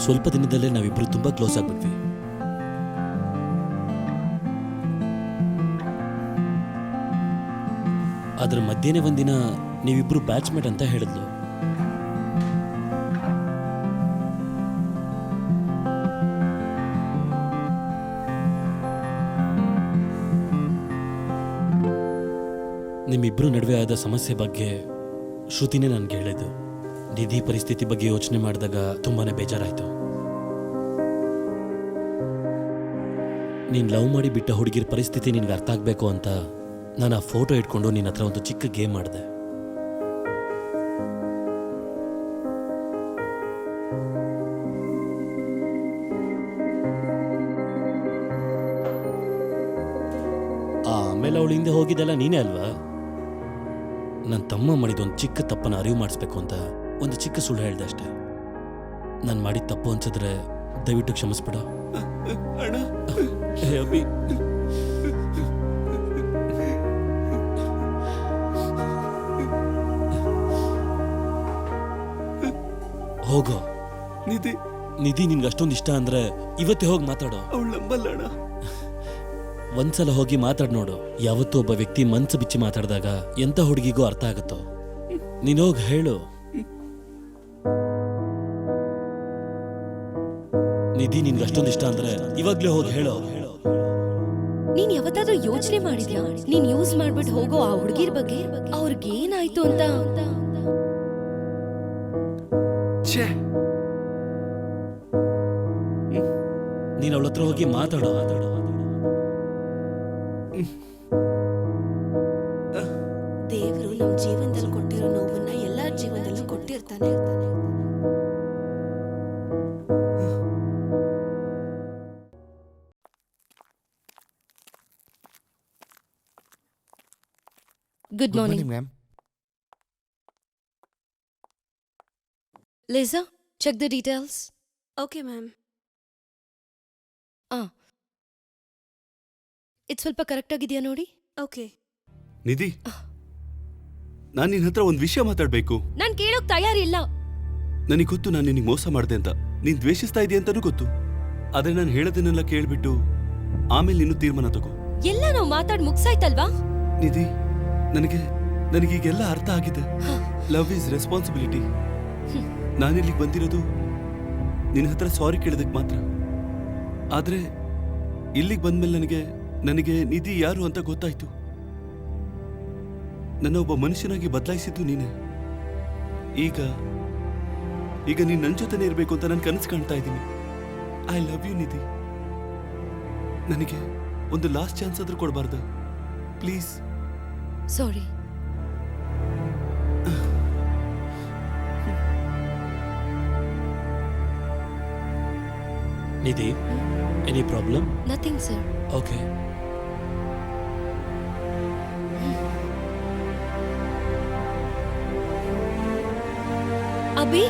Speaker 2: ಸ್ವಲ್ಪ ದಿನದಲ್ಲೇ ನಾವಿಬ್ರು ತುಂಬಾ ಕ್ಲೋಸ್ ಆಗ್ಬಿಟ್ವಿ. ಅದ್ರ ಮಧ್ಯೆನೇ ಒಂದಿನ ನೀವಿಬ್ರು ಬ್ಯಾಚ್ಮೇಟ್ ಅಂತ ಹೇಳಿದ್ಲು. ನಿಮ್ಮಿಬ್ರು ನಡುವೆ ಆದ ಸಮಸ್ಯೆ ಬಗ್ಗೆ ಶ್ರುತಿನೇ ನನ್ಗೆ ಹೇಳಿದ್ದು. ನಿಧಿ ಪರಿಸ್ಥಿತಿ ಬಗ್ಗೆ ಯೋಚನೆ ಮಾಡಿದಾಗ ತುಂಬಾನೇ ಬೇಜಾರಾಯ್ತು. ನೀನ್ ಲವ್ ಮಾಡಿ ಬಿಟ್ಟ ಹುಡುಗಿರ ಪರಿಸ್ಥಿತಿ ನಿನ್ಗೆ ಅರ್ಥ ಆಗ್ಬೇಕು ಅಂತ ನಾನು ಆ ಫೋಟೋ ಇಟ್ಕೊಂಡು ನಿನ್ನ ಹತ್ರ ಒಂದು ಚಿಕ್ಕ ಗೇಮ್ ಮಾಡಿದೆ. ಆಮೇಲೆ ಅವಳು ಹಿಂದೆ ಹೋಗಿದ್ದೆಲ್ಲ ನೀನೇ ಅಲ್ವಾ? ನನ್ನ ತಮ್ಮ ಮಾಡಿದ ಒಂದು ಚಿಕ್ಕ ತಪ್ಪನ್ನು ಅರಿವು ಮಾಡಿಸ್ಬೇಕು ಅಂತ ಒಂದು ಚಿಕ್ಕ ಸುಳ್ಳು ಹೇಳ್ದೆ ಅಷ್ಟೆ. ನಾನು ಮಾಡಿದ ತಪ್ಪು ಅನ್ಸಿದ್ರೆ ದಯವಿಟ್ಟು ಕ್ಷಮಿಸ್ಬಿಡ.
Speaker 4: ಅಣ್ಣ,
Speaker 2: ಹೇ ಅಭಿ, ಹೋಗೋ.
Speaker 4: ನಿಧಿ
Speaker 2: ನಿಧಿ ನಿನ್ಗೆ ಅಷ್ಟೊಂದು ಇಷ್ಟ ಅಂದ್ರೆ ಇವತ್ತೇ ಹೋಗಿ ಮಾತಾಡೋ.
Speaker 4: ಅವಳು ನಂಬಲ್ಲ ಅಣ್ಣ.
Speaker 2: ಒಂದ್ಸಲ ಹೋಗಿ ಮಾತಾಡ್ ನೋಡು. ಯಾವತ್ತೂ ಒಬ್ಬ ವ್ಯಕ್ತಿ ಮನ್ಸು ಬಿಚ್ಚಿ ಮಾತಾಡಿದಾಗ ಎಂತ ಹುಡುಗಿಗೂ ಅರ್ಥ ಆಗುತ್ತೋ. ನೀನ್ ಹೋಗಿ ಹೇಳು. ನಿಧಿ ನಿನ್ಗೆ ಅಷ್ಟೊಂದು ಇಷ್ಟ ಅಂದ್ರೆ ಇವಾಗ್ಲೇ ಹೋಗಿ ಹೇಳೋ.
Speaker 5: ನೀನ್ ಯಾವತ್ತಾದ್ರೂ ಯೋಚನೆ ಮಾಡಿದ್ಯಾ ನೀನ್ ಯೂಸ್ ಮಾಡ್ಬಿಟ್ಟು ಹೋಗೋ ಆ ಹುಡುಗಿರ್ ಬಗ್ಗೆ ಅವ್ರಿಗೇನಾಯ್ತು ಅಂತ?
Speaker 2: ನೀನ್ ಅವಳ ಹತ್ರ ಹೋಗಿ ಮಾತಾಡೋ.
Speaker 3: ದೇವರು ನಮ್ ಜೀವನದಲ್ಲಿ ಕೊಟ್ಟಿರೋ ನೋವನ್ನ ಎಲ್ಲಾರ ಜೀವನದಲ್ಲೂ ಕೊಟ್ಟಿರ್ತಾನೆ.
Speaker 5: Good morning
Speaker 7: ma'am.
Speaker 5: Lisa, check the details.
Speaker 3: Okay ma'am.
Speaker 5: ಇದು ಸ್ವಲ್ಪ ಕರೆಕ್ಟ್ ಆಗಿದೆಯಾ ನೋಡಿ.
Speaker 3: ಓಕೆ.
Speaker 4: ನಿಧಿ, ನಾನು ನಿನ್ನ ಹತ್ರ ಒಂದು ವಿಷಯ ಮಾತಾಡ್ಬೇಕು.
Speaker 5: ನಾನ್ ಕೇಳೋಕ್ ತಯಾರಿಲ್ಲ.
Speaker 4: ನನಗೆ ಗೊತ್ತು ನಾನು ನಿನಗೆ ಮೋಸ ಮಾಡಿದೆ ಅಂತ, ನೀನ್ ದ್ವೇಷಿಸ್ತಾ ಇದೆಯಾ ಅಂತಾನೂ ಗೊತ್ತು. ಆದ್ರೆ ನಾನು ಹೇಳೋದನ್ನೆಲ್ಲ ಕೇಳ್ಬಿಟ್ಟು ಆಮೇಲೆ ನೀನು ತೀರ್ಮಾನ ತಗೋ.
Speaker 5: ಎಲ್ಲ ನಾವು ಮಾತಾಡ್ ಮುಗ್ಸಾಯ್ತಲ್ವಾ?
Speaker 4: ನಿಧಿ, ನನಗೀಗೆಲ್ಲ ಅರ್ಥ ಆಗಿದೆ. Love is responsibility. ನಾನಿಲ್ಲಿಗೆ ಬಂದಿರೋದು ನಿನ್ನ ಹತ್ರ ಸಾರಿ ಕೇಳೋದಕ್ಕೆ ಮಾತ್ರ. ಆದ್ರೆ ಇಲ್ಲಿಗೆ ಬಂದ್ಮೇಲೆ ನನಗೆ ನಿಧಿ ಯಾರು ಅಂತ ಗೊತ್ತಾಯ್ತು. ನನ್ನ ಒಬ್ಬ ಮನುಷ್ಯನಾಗಿ ಬದಲಾಯಿಸಿದ್ದು ನೀನೆ. ಈಗ ನೀನ್ ನನ್ನ ಜೊತೆನೇ ಇರಬೇಕು ಅಂತ ನಾನು ಕನಸು ಕಾಣ್ತಾ ಇದ್ದೀನಿ. I love you Nidhi. ನನಗೆ ಒಂದು ಲಾಸ್ಟ್ ಚಾನ್ಸ್ ಆದ್ರೂ ಕೊಡಬಾರ್ದ? Please.
Speaker 5: Sorry.
Speaker 2: Nidhi, any problem?
Speaker 5: Nothing sir.
Speaker 2: Okay.
Speaker 5: Abhi,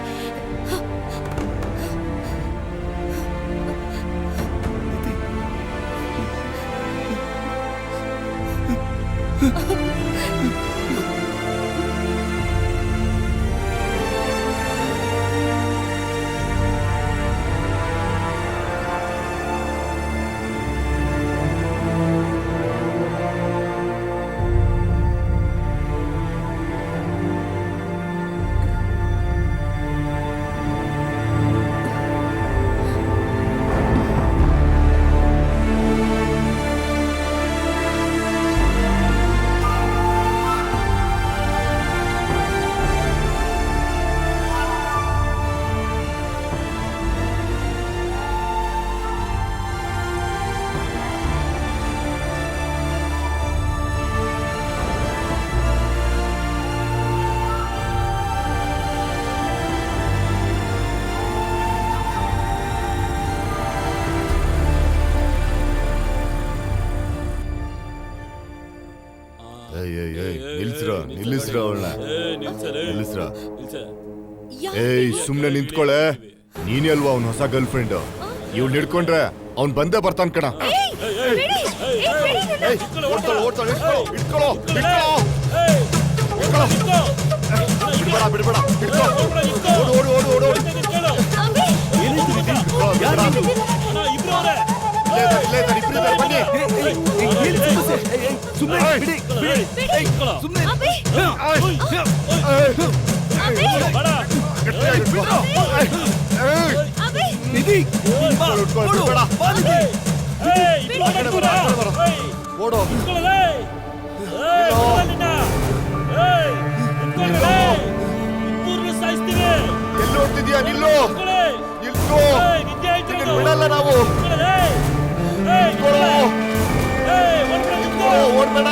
Speaker 1: ನಿಲ್ಲಿಸ್ರ ಅವಳನ್ನ, ನಿಲ್ಲಿಸ್ರ.
Speaker 5: ಯಾ-
Speaker 1: ಏಯ್, ಸುಮ್ನೆ ನಿಂತ್ಕೊಳೆ. ನೀನೇ ಅಲ್ವಾ ಅವ್ನ ಹೊಸ ಗರ್ಲ್ ಫ್ರೆಂಡ್. ಇವ್ಳು ಹಿಡ್ಕೊಂಡ್ರೆ ಅವ್ನ್ ಬಂದೇ ಬರ್ತಾನ ಕಣ.
Speaker 5: ಏಯ್, ಬಿಡಿ. ಏಯ್, ಬಿಡಿ ನನ್ನ.
Speaker 1: ಏಯ್, ಓಡ್ತಾಳೆ, ಓಡ್ತಾಳೆ. ಹಿಡ್ಕೊಳ್ಳೋ, ಹಿಡ್ಕೊಳ್ಳೋ. ಬಿಡ್ಬೇಡ. ಹಿಡ್ಕೊ. ಓಡು.
Speaker 5: ಅಭಿ,
Speaker 4: ಏನಾಯ್ತು ನಿಧಿ? ಯಾರು ನೀನು?
Speaker 1: ಇಲ್ಲೇ ಇದ್ದಾರೆ, ಇಬ್ರು ಇದ್ದಾರೆ, ಬನ್ನಿ.
Speaker 5: ಅಭಿ, ಅಭಿ,
Speaker 4: ನಿಧಿ,
Speaker 1: ಓಡೋ. ಎಲ್ಲಿ ಓಡ್ತಿದ್ಯಾ? ನಿಲ್ಲು. ಬಿಡಲ್ಲ ನಾವು. ಓಡ್ಬೇಡ.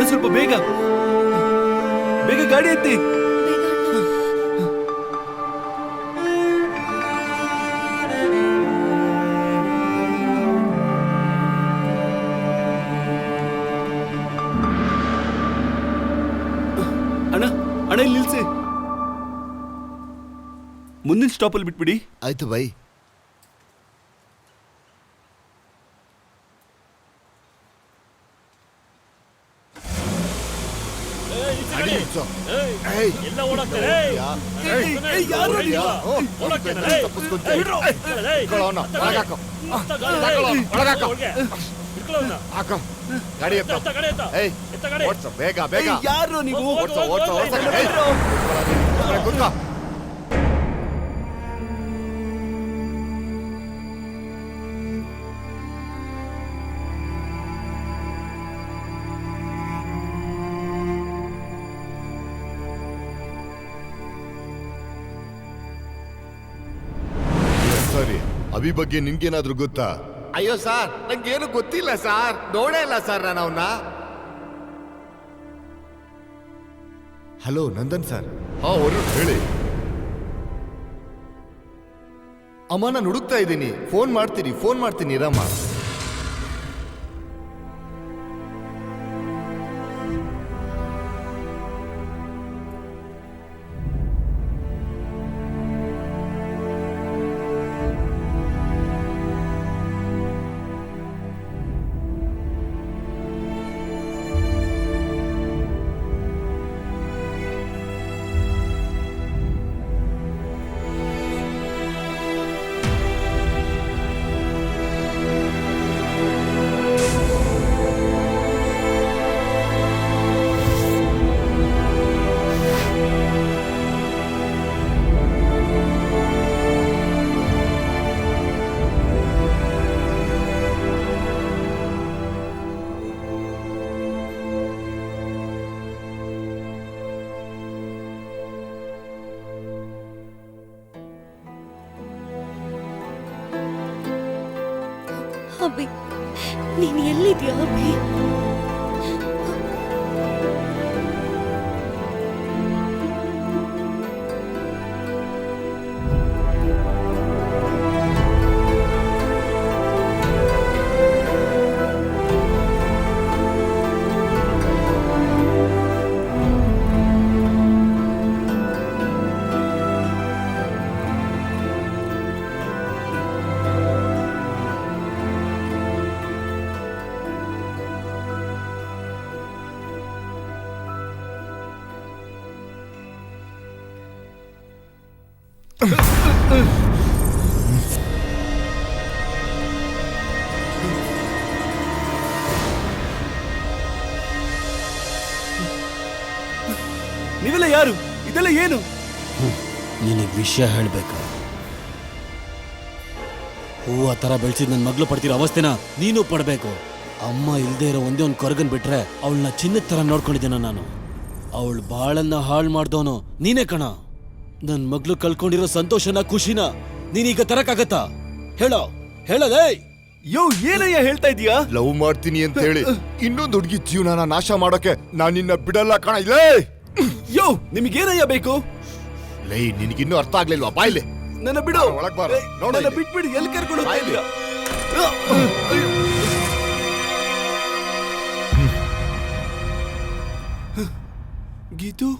Speaker 4: ಸ್ವಲ್ಪ ಬೇಗ ಗಾಡಿ ಎತ್ತಿ. ಅಣ್ಣ ಇಲ್ಲಿ ನಿಲ್ಸಿ. ಮುಂದಿನ ಸ್ಟಾಪಲ್ಲಿ ಬಿಟ್ಬಿಡಿ.
Speaker 7: ಆಯ್ತು ಬೈ.
Speaker 1: ಬೇಗ
Speaker 4: ಯಾರು ನೀವು?
Speaker 1: ಸಾರಿ, ಅಭಿ ಬಗ್ಗೆ ನಿಮ್ಗೇನಾದ್ರೂ ಗೊತ್ತಾ?
Speaker 7: ಅಯ್ಯೋ ಸರ್, ನಂಗೇನು ಗೊತ್ತಿಲ್ಲ ಸರ್, ನೋಡೇ ಇಲ್ಲ ಸರ್ ನಾನು ಅವನ್ನ.
Speaker 1: Hello Nandan sir. ವರುಣ್ ಹೇಳಿ. ಅಮ್ಮ ನಾನು ಹುಡುಕ್ತಾ ಇದ್ದೀನಿ, ಫೋನ್ ಮಾಡ್ತೀನಿ ಇರಮ್ಮ.
Speaker 5: ಅಭಿ, ನೀನ್ ಎಲ್ಲಿದ್ಯಾ ಅಭಿ?
Speaker 4: ನೀವೆಲ್ಲ ಯಾರು? ಇದೆಲ್ಲ ಏನು?
Speaker 2: ನಿನಗೆ ವಿಷಯ ಹೇಳ್ಬೇಕು. ಹೂವು ಆ ಥರ ಬೆಳೆಸಿದ ನನ್ನ ಮಗಳು ಪಡ್ತಿರೋ ಅವಸ್ಥೆನ ನೀನು ಪಡಬೇಕು. ಅಮ್ಮ ಇಲ್ದೇ ಇರೋ ಒಂದೇ ಒಂದು ಕೊರಗನ್ ಬಿಟ್ರೆ ಅವಳನ್ನ ಚಿನ್ನದ ಥರ ನೋಡ್ಕೊಂಡಿದ್ದೇನ ನಾನು. ಅವಳು ಬಾಳನ್ನ ಹಾಳು ಮಾಡ್ದವನು ನೀನೇ ಕಣ. ನನ್ನ ಮಗಳು ಕಳ್ಕೊಂಡಿರೋ ಸಂತೋಷನ ಖುಷಿನ ನೀನೀಗ ತರಕ್ಕಾಗತ್ತಾ? ಹೇಳೋದೇ.
Speaker 4: ಯೋ, ಏನಯ್ಯ ಹೇಳ್ತಾ ಇದೀಯಾ?
Speaker 1: ಲವ್ ಮಾಡ್ತೀನಿ ಅಂತ ಹೇಳಿ ಇನ್ನೊಂದು ಹುಡುಗಿ ಜೀವನನ ನಾಶ ಮಾಡೋಕೆ ನಾನು ನಿನ್ನ ಬಿಡಲ್ಲ ಕಣ. ಇಲ್ಲೇ
Speaker 4: ಯೋ, ನಿಮಗೇನಯ್ಯ ಬೇಕು?
Speaker 1: ಲೈ, ನಿನಗಿನ್ನೂ ಅರ್ಥ ಆಗ್ಲಿಲ್ವಾ? ಬಾಯ್ಲೆ
Speaker 4: ನನ್ನ ಬಿಡು.
Speaker 1: ಒಳಗ್ ಬಾರ.
Speaker 4: ಏಯ್,
Speaker 1: ನೋಡು
Speaker 4: ನನ್ನ
Speaker 1: ಇಲ್ಲಿ.
Speaker 4: ಬಿಟ್ಬಿಡು. ಎಲ್ಲಿ ಕರ್ಕೊಂಡು ಹೋಗ್ತಾ
Speaker 1: ಬಾಯ್ಲೆ.
Speaker 4: ಇದೀಯ? ಗೀತು,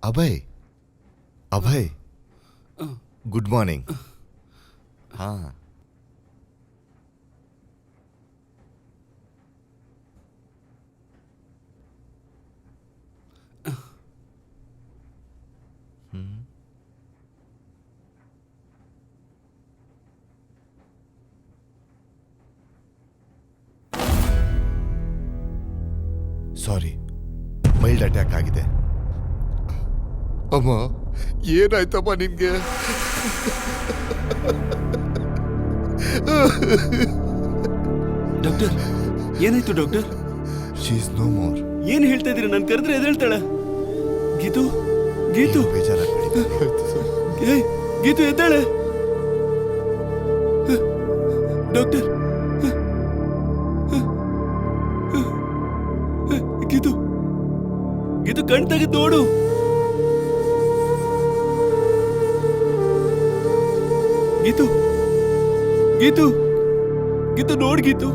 Speaker 7: अभय अभय गुड मॉर्निंग. हाँ ಸಾರಿ, ಮೈಲ್ಡ್ ಅಟ್ಯಾಕ್ ಆಗಿದೆ. ಅಮ್ಮ, ಏನಾಯ್ತಮ್ಮ ನಿನ್ಗೆ?
Speaker 4: ಡಾಕ್ಟರ್, ಏನಾಯ್ತು doctor?
Speaker 1: She is no more.
Speaker 4: ಏನ್ ಹೇಳ್ತಾ ಇದೀರಿ? ನನ್ ಕರೆದ್ರೆ ಎದ್ದೇಳ್ತಾಳೆ. ಗೀತು, ಗೀತು,
Speaker 1: ಬೇಜಾರಾಗ್ಬೇಡಿ.
Speaker 4: ಏ, ಗೀತು ಎದ್ದಾಳೆ. ಡಾಕ್ಟರ್, ಗೀತು, ಗೀತು ಕಣ್ ತೆಗೆದು ನೋಡು. ಗೀತು, ಗೀತು, ಗೀತು ನೋಡ್ ಗೀತು.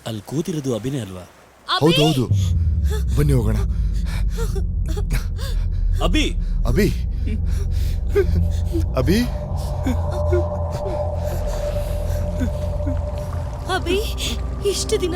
Speaker 2: ಅಲ್ಲಿ ಕೂತಿರೋದು ಅಭಿನಯ ಅಲ್ವಾ?
Speaker 1: ಹೌದೌದು, ಬನ್ನಿ ಹೋಗೋಣ.
Speaker 2: ಅಭಿ,
Speaker 1: ಅಭಿ, ಅಭಿ,
Speaker 5: ಅಭಿ, ಇಷ್ಟು ದಿನ